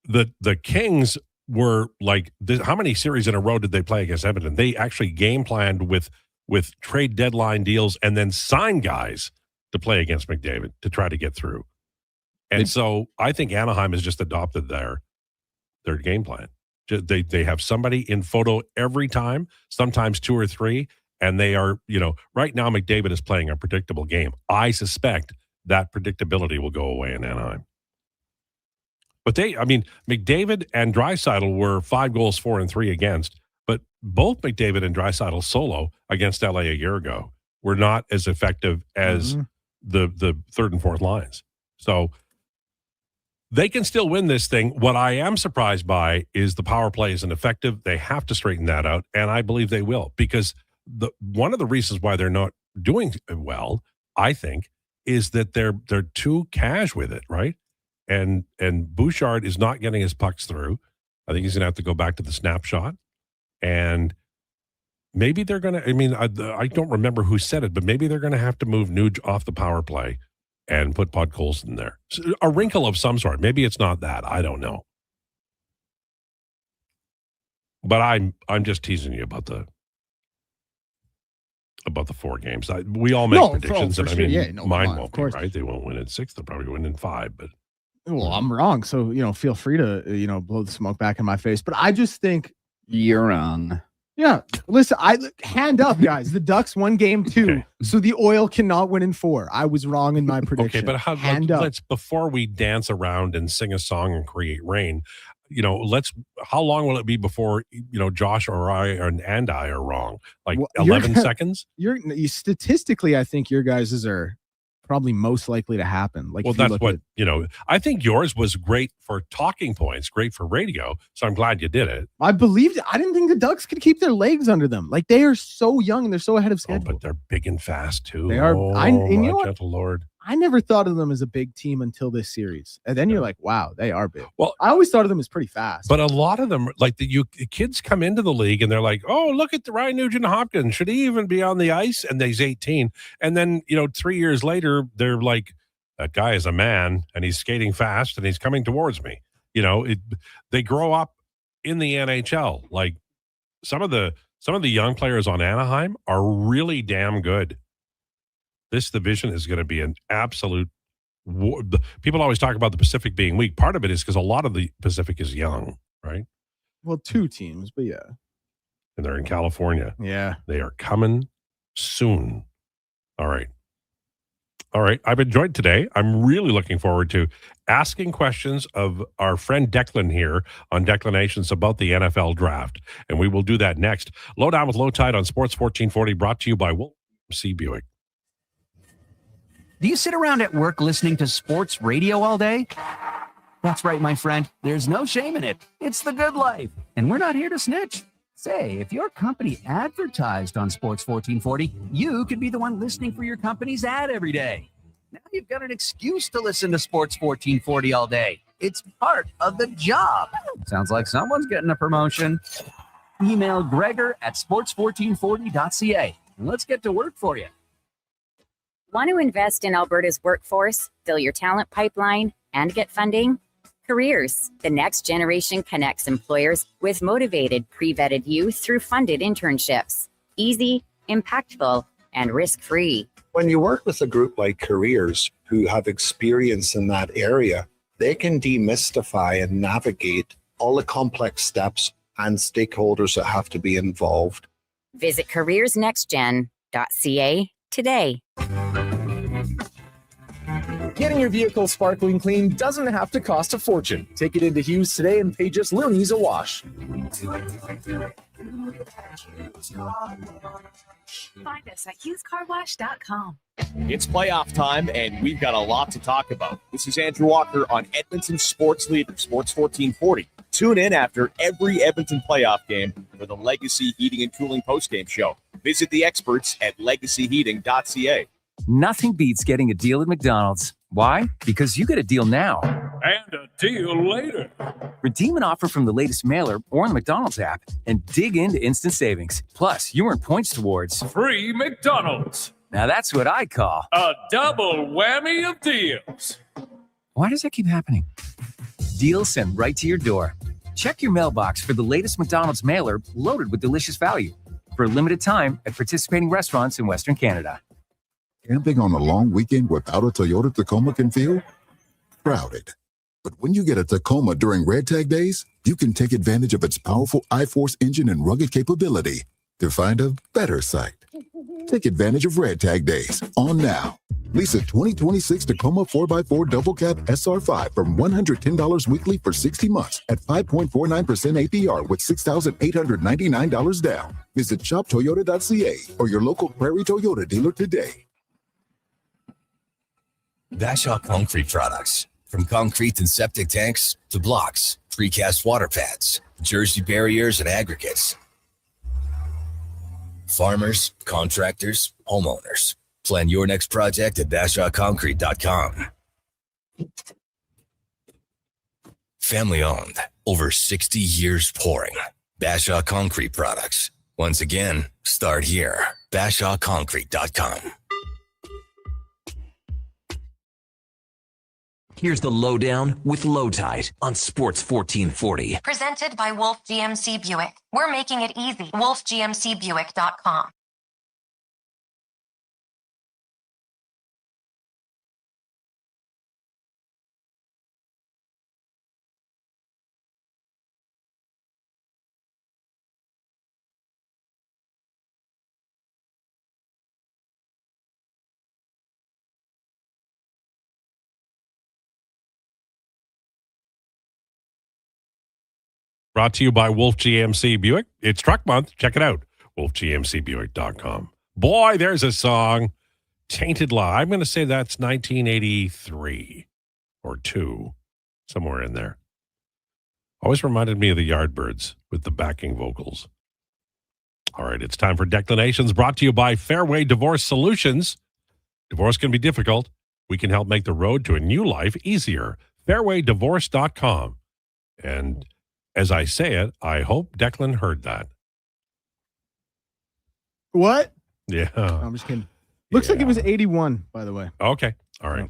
the Kings were like, how many series in a row did they play against Edmonton? They actually game planned with trade deadline deals and then sign guys to play against McDavid to try to get through. And so I think Anaheim has just adopted their game plan. They have somebody in photo every time, sometimes 2 or 3, and they are, right now McDavid is playing a predictable game. I suspect that predictability will go away in Anaheim. But McDavid and Draisaitl were 5 goals for and 3 against, but both McDavid and Draisaitl solo against LA a year ago were not as effective as the third and fourth lines. So they can still win this thing. What I am surprised by is the power play isn't effective. They have to straighten that out, and I believe they will, because one of the reasons why they're not doing well, I think, is that they're too cash with it, right? And Bouchard is not getting his pucks through. I think he's going to have to go back to the snapshot, and maybe they're going to. I don't remember who said it, but maybe they're going to have to move Nuge off the power play and put Podkolzin in there. A wrinkle of some sort. Maybe it's not that. I don't know. But I'm just teasing you about the 4 games. We all make predictions, and mine won't be right. They won't win in 6. They'll probably win in 5. But
well, I'm wrong. So feel free to blow the smoke back in my face. But I just think
you're wrong.
Yeah. Listen, hand up, guys. The Ducks won game 2, so the Oil cannot win in 4. I was wrong in my prediction.
Okay, but let's before we dance around and sing a song and create rain, how long will it be before Josh or I and I are wrong? Like 11 seconds?
Statistically, I think your guys's are probably most likely to happen. Like,
well, that's what I think yours was great for talking points, great for radio. So I'm glad you did it.
I believed it. I didn't think the Ducks could keep their legs under them. Like, they are so young and they're so ahead of schedule.
But they're big and fast too.
They are.
And you know gentle Lord.
I never thought of them as a big team until this series, and then you're like, "Wow, they are big."
Well,
I always thought of them as pretty fast.
But a lot of them, like the kids, come into the league and they're like, "Oh, look at the Ryan Nugent Hopkins. Should he even be on the ice?" And he's 18, and then 3 years later, they're like, "That guy is a man, and he's skating fast, and he's coming towards me." They grow up in the NHL. Like some of the young players on Anaheim are really damn good. This division is going to be an absolute war. People always talk about the Pacific being weak. Part of it is because a lot of the Pacific is young, right?
Well, 2 teams, but yeah.
And they're in California.
Yeah.
They are coming soon. All right. I've enjoyed today. I'm really looking forward to asking questions of our friend Declan here on Declinations about the NFL draft. And we will do that next. Lowdown with Lowetide on Sports 1440, brought to you by Wolf C. Buick.
Do you sit around at work listening to sports radio all day? That's right, my friend. There's no shame in it. It's the good life. And we're not here to snitch. Say, if your company advertised on Sports 1440, you could be the one listening for your company's ad every day. Now you've got an excuse to listen to Sports 1440 all day. It's part of the job. Sounds like someone's getting a promotion. Email Gregor at sports1440.ca and let's get to work for you.
Want to invest in Alberta's workforce, fill your talent pipeline, and get funding? Careers, the next generation connects employers with motivated, pre-vetted youth through funded internships. Easy, impactful, and risk-free.
When you work with a group like Careers who have experience in that area, they can demystify and navigate all the complex steps and stakeholders that have to be involved.
Visit careersnextgen.ca today.
Getting your vehicle sparkling clean doesn't have to cost a fortune. Take it into Hughes today and pay just loonies a wash.
Find us at hughescarwash.com.
It's playoff time, and we've got a lot to talk about. This is Andrew Walker on Edmonton Sports Leader, Sports 1440. Tune in after every Edmonton playoff game for the Legacy Heating and Cooling postgame show. Visit the experts at legacyheating.ca.
Nothing beats getting a deal at McDonald's. Why? Because you get a deal now.
And a deal later.
Redeem an offer from the latest mailer or on the McDonald's app and dig into instant savings. Plus, you earn points towards
free McDonald's.
Now that's what I call
a double whammy of deals.
Why does that keep happening? Deals sent right to your door. Check your mailbox for the latest McDonald's mailer loaded with delicious value. For a limited time at participating restaurants in Western Canada.
Camping on a long weekend without a Toyota Tacoma can feel crowded. But when you get a Tacoma during Red Tag Days, you can take advantage of its powerful I-Force engine and rugged capability to find a better site. Take advantage of Red Tag Days on now. Lease a 2026 Tacoma 4x4 double cab SR5 from $110 weekly for 60 months at 5.49% APR with $6,899 down. Visit shoptoyota.ca or your local Prairie Toyota dealer today.
Bashaw Concrete Products. From concrete and septic tanks to blocks, precast water pads, Jersey barriers and aggregates. Farmers, contractors, homeowners. Plan your next project at BashawConcrete.com. Family owned, over 60 years pouring. Bashaw Concrete Products. Once again, start here. BashawConcrete.com.
Here's the Lowdown with Lowetide on Sports 1440.
Presented by Wolf GMC Buick. We're making it easy. WolfGMCBuick.com.
Brought to you by Wolf GMC Buick. It's Truck Month. Check it out. WolfGMCBuick.com. Boy, there's a song. Tainted Love. I'm going to say that's 1983 or 2, somewhere in there. Always reminded me of the Yardbirds with the backing vocals. All right, it's time for Declinations, brought to you by Fairway Divorce Solutions. Divorce can be difficult. We can help make the road to a new life easier. Fairwaydivorce.com. And as I say it, I hope Declan heard that.
What?
Yeah.
I'm just kidding. Looks like it was 81, by the way.
Okay. All right.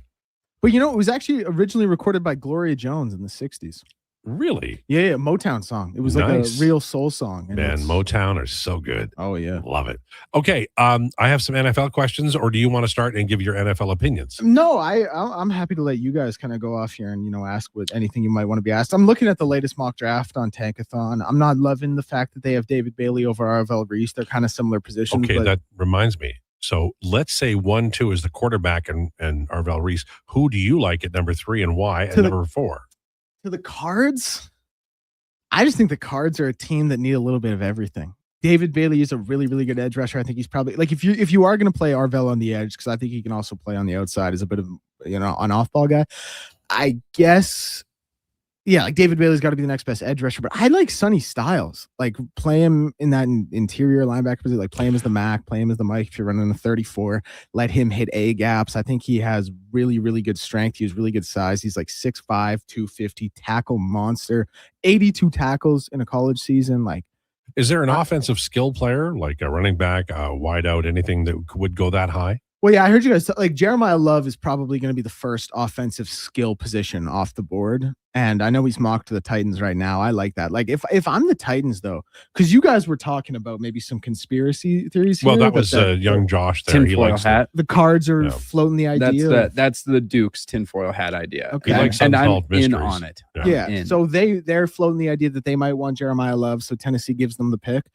But it was actually originally recorded by Gloria Jones in the 60s.
Really?
Yeah, Motown song. It was like a real soul song. And
Man, Motown are so good.
Oh, yeah.
Love it. Okay, I have some NFL questions, or do you want to start and give your NFL opinions?
No, I'm happy to let you guys kind of go off here and, ask what anything you might want to be asked. I'm looking at the latest mock draft on Tankathon. I'm not loving the fact that they have David Bailey over Arvell Reese. They're kind of similar positions.
Okay, that reminds me. So let's say 1-2 is the quarterback and Arvell Reese. Who do you like at number 3 and why at number 4?
To the Cards, I just think the Cards are a team that need a little bit of everything. David Bailey is a really, really good edge rusher. I think he's probably if you are going to play Arvell on the edge, because I think he can also play on the outside as a bit of an off-ball guy. I guess, David Bailey's got to be the next best edge rusher. But I like Sonny Styles. Play him in that interior linebacker position. Play him as the Mac, play him as the Mike. If you're running a 34, let him hit A gaps. I think he has really, really good strength. He has really good size. He's 6'5", 250, tackle monster, 82 tackles in a college season.
Is there an offensive skill player, like a running back, a wide out, anything that would go that high?
Well, yeah, I heard you guys Jeremiah Love is probably going to be the first offensive skill position off the board. And I know he's mocked to the Titans right now. I like that. If I'm the Titans, though, because you guys were talking about maybe some conspiracy theories.
Well, that was young Josh there. He likes
hat.
The Cards are floating the idea.
That's the Duke's tinfoil hat idea.
Okay.
He likes
and I'm
unsolved mysteries.
in on it.
Yeah. So they're floating the idea that they might want Jeremiah Love, so Tennessee gives them the pick.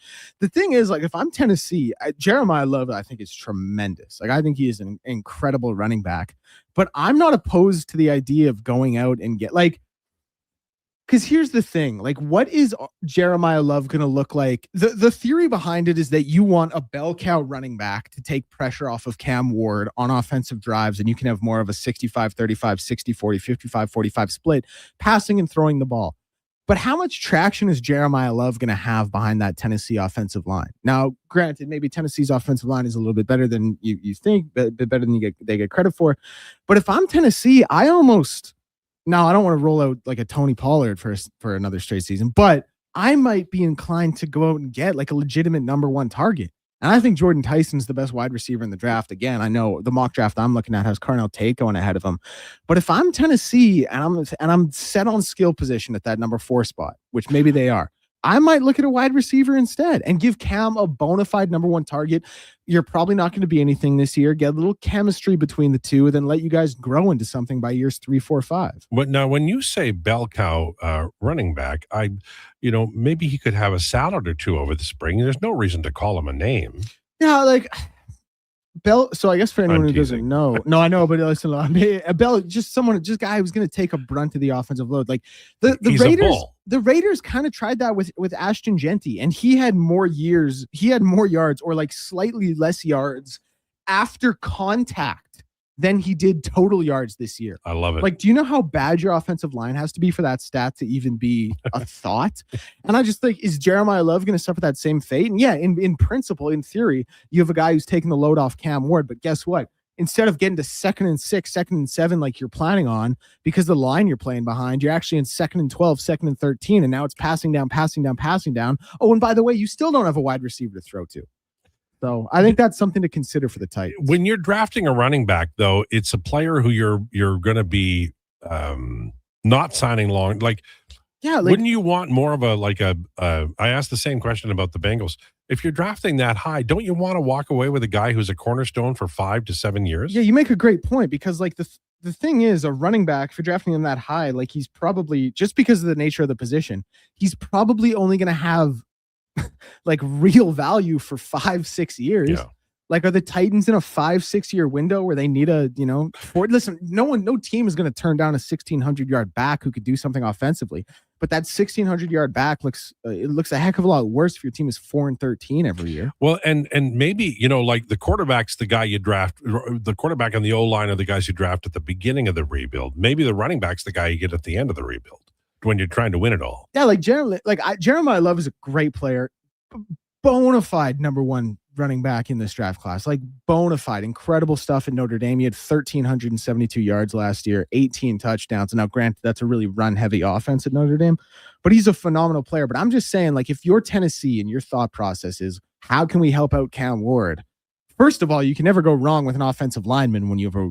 The thing is, if I'm Tennessee, Jeremiah Love, I think is tremendous. I think he is an incredible running back. But I'm not opposed to the idea of going out and get because here's the thing, what is Jeremiah Love going to look like? The theory behind it is that you want a bell cow running back to take pressure off of Cam Ward on offensive drives, and you can have more of a 65-35, 60-40, 55-45 split, passing and throwing the ball. But how much traction is Jeremiah Love going to have behind that Tennessee offensive line? Now, granted, maybe Tennessee's offensive line is a little bit better than you think, a bit better than they get credit for. But if I'm Tennessee, I don't want to roll out a Tony Pollard for another straight season, but I might be inclined to go out and get a legitimate number 1 target. And I think Jordan Tyson's the best wide receiver in the draft. Again, I know the mock draft I'm looking at has Carnell Tate going ahead of him. But if I'm Tennessee and I'm set on skill position at that number 4 spot, which maybe they are, I might look at a wide receiver instead and give Cam a bona fide number 1 target. You're probably not going to be anything this year. Get a little chemistry between the two, and then let you guys grow into something by years 3, 4, 5.
But now, when you say bell cow running back, maybe he could have a salad or two over the spring. There's no reason to call him a name.
Yeah, Bell. So I guess for anyone who doesn't know, no, I know, but listen, Bell, just a guy who's going to take a brunt of the offensive load. The Raiders, the Raiders kind of tried that with Ashton Genty, and he had more yards, or slightly less yards after contact than he did total yards this year.
I love it.
Do you know how bad your offensive line has to be for that stat to even be a thought? And I just think, is Jeremiah Love going to suffer that same fate? And yeah, in principle, in theory, you have a guy who's taking the load off Cam Ward, but guess what? Instead of getting to 2nd and 6, 2nd and 7 like you're planning on, because the line you're playing behind, you're actually in 2nd and 12, 2nd and 13, and now it's passing down. Oh, and by the way, you still don't have a wide receiver to throw to. So I think that's something to consider for the Titans.
When you're drafting a running back, though, it's a player who you're going to be not signing long. Wouldn't you want more of I asked the same question about the Bengals. If you're drafting that high, don't you want to walk away with a guy who's a cornerstone for 5 to 7 years?
Yeah, you make a great point, because the thing is, a running back, if you're drafting him that high, he's probably, just because of the nature of the position, he's probably only going to have real value for 5-6 years. Like, are the Titans in a 5-6 year window where they need a, listen, no team is going to turn down a 1,600-yard back who could do something offensively. But that 1,600-yard back looks a heck of a lot worse if your team is 4-13 every year.
Well, and maybe, like the quarterback's the guy you draft, the quarterback on the O-line are the guys you draft at the beginning of the rebuild. Maybe the running back's the guy you get at the end of the rebuild when you're trying to win it all.
Yeah, like generally, Jeremiah Love is a great player, bona fide number one running back in this draft class, like bona fide, incredible stuff at Notre Dame. He had 1,372 yards last year, 18 touchdowns. And now, granted, that's a really run-heavy offense at Notre Dame, but he's a phenomenal player. But I'm just saying, like, if you're Tennessee and your thought process is, how can we help out Cam Ward? First of all, you can never go wrong with an offensive lineman when you have a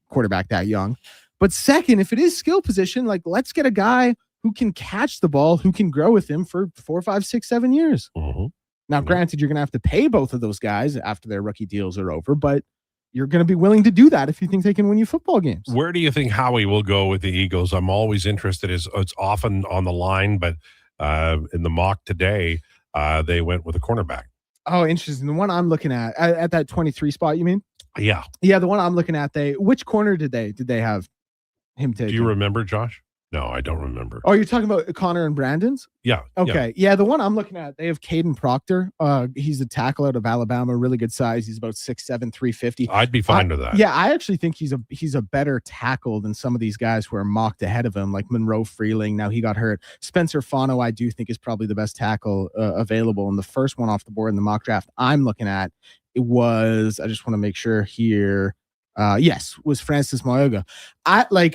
quarterback that young. But second, if it is skill position, like, let's get a guy who can catch the ball, who can grow with him for 4, 5, 6, 7 years.
Mm-hmm.
Now, granted, you're going to have to pay both of those guys after their rookie deals are over, but you're going to be willing to do that if you think they can win you football games.
Where do you think Howie will go with the Eagles? I'm always interested. It's often on the line, but in the mock today, they went with a cornerback.
Oh, interesting. The one I'm looking at that 23 spot, you mean?
Yeah.
Yeah, the one I'm looking at, which corner did they have him take?
Do you remember, Josh? No, I don't remember.
Oh, you're talking about Connor and Brandon's?
Yeah.
Okay. Yeah, the one I'm looking at, they have Caden Proctor. He's a tackle out of Alabama, really good size. He's about 6'7", 350.
I'd be fine with that.
Yeah, I actually think he's a better tackle than some of these guys who are mocked ahead of him, like Monroe Freeling. Now he got hurt. Spencer Fano, I do think, is probably the best tackle available. And the first one off the board in the mock draft I'm looking at, I just want to make sure here. Yes, was Francis Mayoga. I don't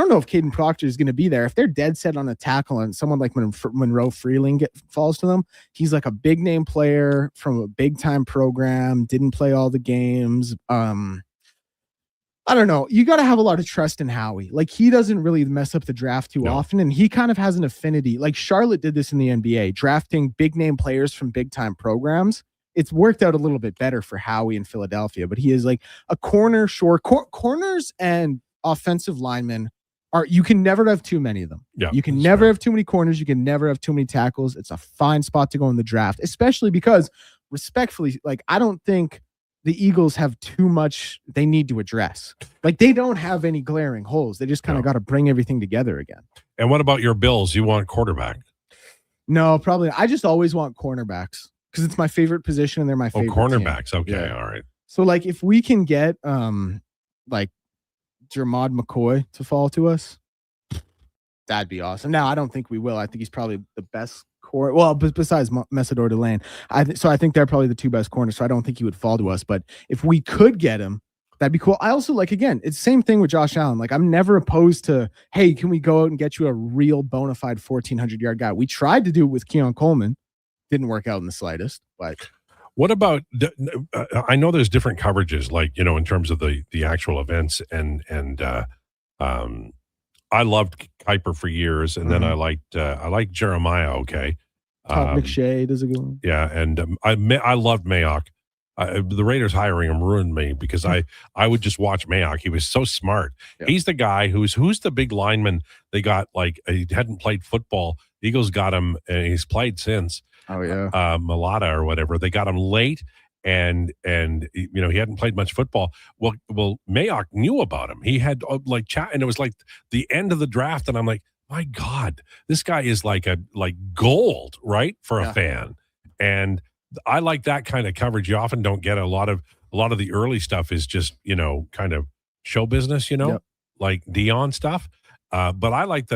know if Caden Proctor is going to be there. If they're dead set on a tackle and someone like Monroe Freeling falls to them, he's like a big name player from a big time program, didn't play all the games. I don't know. You got to have a lot of trust in Howie. Like, he doesn't really mess up the draft too often, and he kind of has an affinity. Like, Charlotte did this in the NBA, drafting big name players from big time programs. It's worked out a little bit better for Howie in Philadelphia, but he is like a corner, corners and offensive linemen you can never have too many of them.
Yeah,
you can never have too many corners. You can never have too many tackles. It's a fine spot to go in the draft, especially because, respectfully, like, I don't think the Eagles have too much they need to address. Like, they don't have any glaring holes. They just kind of got to bring everything together again.
And what about your Bills? You want quarterback?
No, probably. I just always want cornerbacks, because it's my favorite position and they're my favorite
cornerbacks.
team.
Okay,
Yeah.
all right.
So, like, if we can get like Jermod McCoy to fall to us, that'd be awesome. Now, I don't think we will. I think he's probably the best corner. Well, besides Messidor Delane, I think they're probably the two best corners. So I don't think he would fall to us. But if we could get him, that'd be cool. I also, like, again, it's the same thing with Josh Allen. Like, I'm never opposed to, hey, can we go out and get you a real bona fide 1,400-yard guy? We tried to do it with Keon Coleman. Didn't work out in the slightest. But
what about, I know there's different coverages, like, in terms of the actual events, and I loved Kuiper for years, and then I liked Jeremiah. Okay,
Todd McShay does a good one.
Yeah, and I loved Mayock. The Raiders hiring him ruined me, because I would just watch Mayock. He was so smart. Yeah. He's the guy who's the big lineman they got. Like, he hadn't played football. Eagles got him, and he's played since.
Oh yeah,
Malata or whatever. They got him late, and he hadn't played much football. Well, Mayock knew about him. He had chat, and it was like the end of the draft, and I'm like, my God, this guy is like gold, right, for a fan. And I like that kind of coverage. You often don't get a lot of the early stuff is just kind of show business, like Dion stuff. But I like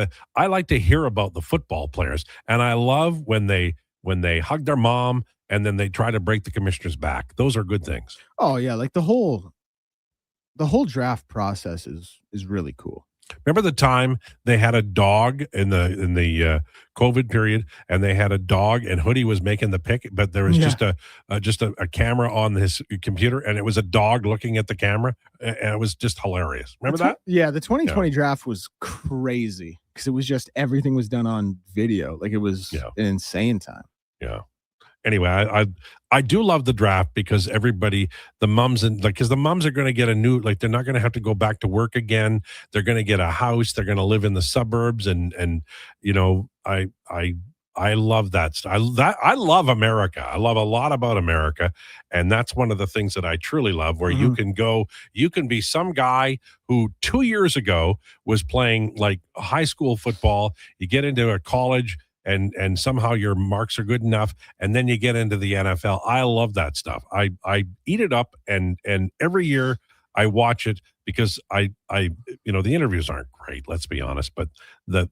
to hear about the football players, and I love when they hug their mom and then they try to break the commissioner's back. Those are good things.
Oh yeah, like the whole draft process is really cool.
Remember the time they had a dog in the COVID period, and they had a dog, and Hoodie was making the pick, but there was just a camera on his computer, and it was a dog looking at the camera, and it was just hilarious. Remember that?
Yeah, the 2020 draft was crazy because it was just everything was done on video. Like, it was an insane time.
Yeah. Anyway, I do love the draft, because everybody, the mums, and because the mums are going to get a new, they're not going to have to go back to work again. They're going to get a house. They're going to live in the suburbs, and I I love that. I love America. I love a lot about America. And that's one of the things that I truly love, where you can go, you can be some guy who 2 years ago was playing like high school football. You get into a college and somehow your marks are good enough, and then you get into the NFL. I love that stuff. I eat it up, and every year I watch it because I the interviews aren't great, let's be honest, but the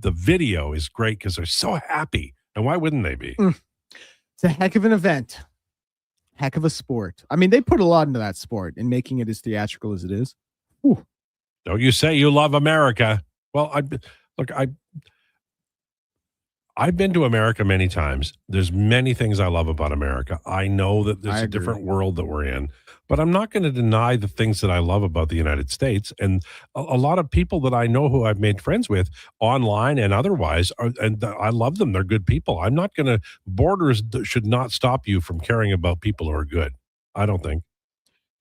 video is great because they're so happy. And why wouldn't they be?
It's a heck of an event. Heck of a sport. I mean, they put a lot into that sport and making it as theatrical as it is. Whew.
Don't you say you love America? Well, I've been to America many times. There's many things I love about America. I know that there's a different world that we're in, but I'm not going to deny the things that I love about the United States. And a lot of people that I know who I've made friends with online and otherwise, and I love them. They're good people. I'm not going to, borders should not stop you from caring about people who are good. I don't think.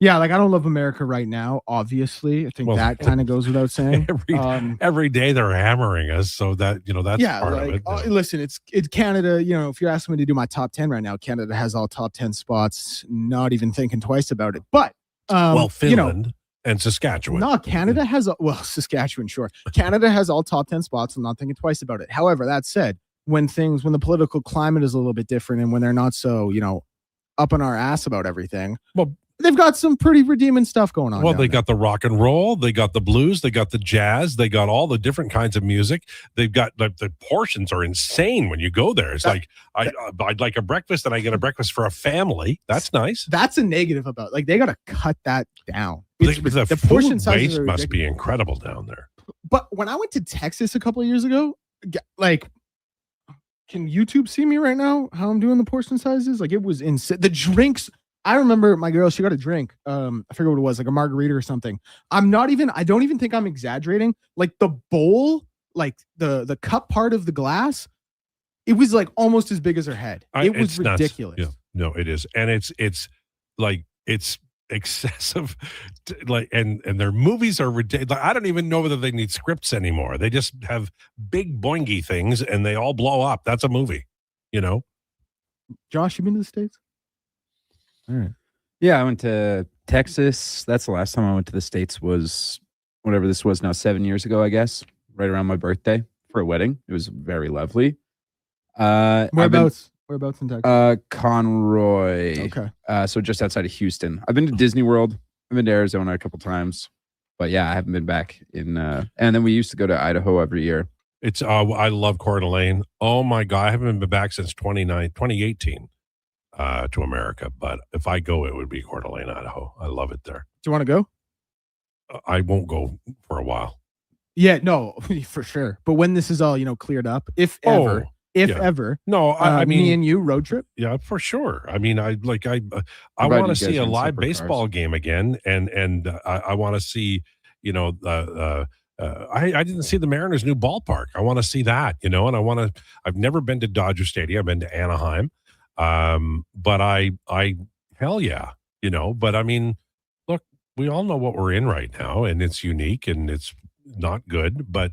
Yeah, like I don't love America right now, obviously. I think that kind of goes without saying.
Every day they're hammering us, so that, that's part of it.
Listen, it's Canada, if you're asking me to do my top 10 right now, Canada has all top 10 spots, not even thinking twice about it. But
Finland and Saskatchewan.
No, Canada has Saskatchewan, sure. Canada has all top 10 spots. I'm not thinking twice about it. However, that said, when the political climate is a little bit different and when they're not so, up on our ass about everything.
Well,
they've got some pretty redeeming stuff going on.
Well, they got the rock and roll, they got the blues, they got the jazz, they got all the different kinds of music. They've got the portions are insane when you go there. It's like I'd like a breakfast and I get a breakfast for a family. That's nice.
That's a negative about they got to cut that down.
The portion size must be incredible down there.
But when I went to Texas a couple of years ago, can YouTube see me right now? How I'm doing the portion sizes? It was insane. The drinks. I remember my girl, she got a drink. I forget what it was, like a margarita or something. I don't even think I'm exaggerating. Like the bowl, like the cup part of the glass, it was like almost as big as her head. It was ridiculous.
Yeah, no, it is. And it's excessive. And their movies are ridiculous. I don't even know whether they need scripts anymore. They just have big boingy things and they all blow up. That's a movie,
Josh, you been to the States?
All right. Yeah, I went to Texas. That's the last time I went to the States was whatever this was now, 7 years ago, I guess, right around my birthday for a wedding. It was very lovely.
Whereabouts in Texas?
Conroy.
Okay.
So just outside of Houston. I've been to Disney World. I've been to Arizona a couple times. But yeah, I haven't been back in and then we used to go to Idaho every year.
It's I love Coeur d'Alene. Oh my God, I haven't been back since 2018. To America, but if I go, it would be Coeur d'Alene, Idaho. I love it there.
Do you want to go?
I won't go for a while.
Yeah, no, for sure. But when this is all cleared up, if ever.
No, I mean,
me and you road trip.
Yeah, for sure. I mean, I want to see a live baseball game again, and I want to see I didn't see the Mariners' new ballpark. I want to see that, and I've never been to Dodger Stadium. I've been to Anaheim. But I hell yeah, but I mean, look, we all know what we're in right now and it's unique and it's not good, but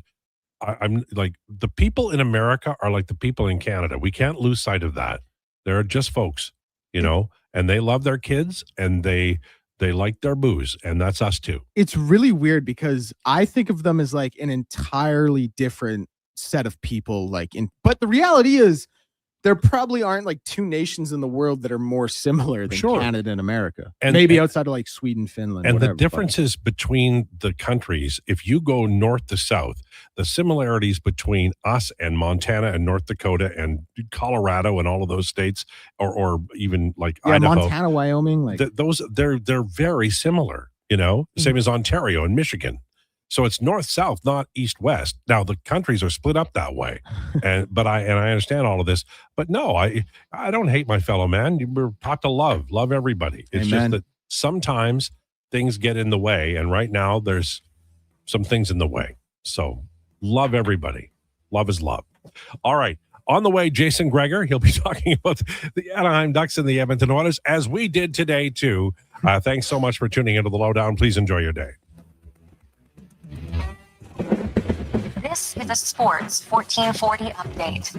I'm like, the people in America are like the people in Canada. We can't lose sight of that. They're just folks, and they love their kids and they like their booze, and that's us too.
It's really weird because I think of them as like an entirely different set of people, but the reality is there probably aren't like two nations in the world that are more similar than Canada and America. And maybe outside of like Sweden, Finland.
And
whatever,
the differences between the countries, if you go north to south, the similarities between us and Montana and North Dakota and Colorado and all of those states, or even like Idaho,
Montana, Wyoming,
they're very similar, same as Ontario and Michigan. So it's north-south, not east-west. Now the countries are split up that way, but I understand all of this. But no, I don't hate my fellow man. We're taught to love everybody. It's just that sometimes things get in the way, and right now there's some things in the way. So love everybody. Love is love. All right. On the way, Jason Krueger. He'll be talking about the Anaheim Ducks and the Edmonton Oilers, as we did today too. Thanks so much for tuning into the Lowdown. Please enjoy your day.
This is a Sports 1440 update.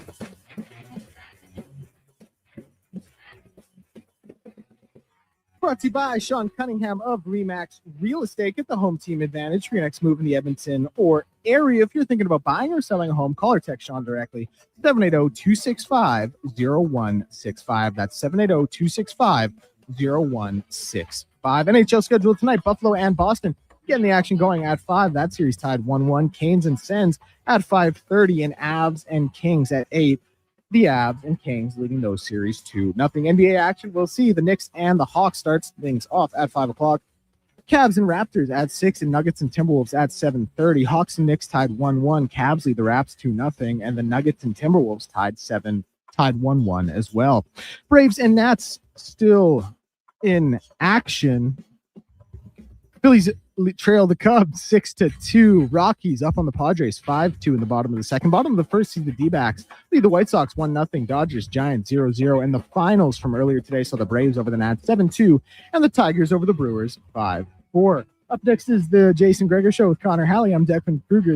Brought to you by Sean Cunningham of Remax Real Estate. Get the home team advantage for your next move in the Edmonton or area. If you're thinking about buying or selling a home, call or text Sean directly. 780-265-0165. That's 780-265-0165. NHL schedule tonight, Buffalo and Boston. Getting the action going at 5. That series tied 1-1. Canes and Sens at 5:30 and Avs and Kings at 8. The Avs and Kings leading those series 2-0. NBA action, we'll see. The Knicks and the Hawks starts things off at 5 o'clock. Cavs and Raptors at 6, and Nuggets and Timberwolves at 7:30. Hawks and Knicks tied 1-1. Cavs lead the Raps 2-0, and the Nuggets and Timberwolves tied 1-1 as well. Braves and Nats still in action. Phillies trail the Cubs 6-2. Rockies up on the Padres 5-2 in the bottom of the second. Bottom of the first, see the D-backs lead the White Sox 1-0. Dodgers Giants 0-0. And the finals from earlier today saw the Braves over the Nats 7-2 and the Tigers over the Brewers 5-4. Up next is the Jason Gregor Show with Connor Halley. I'm Declan Krueger.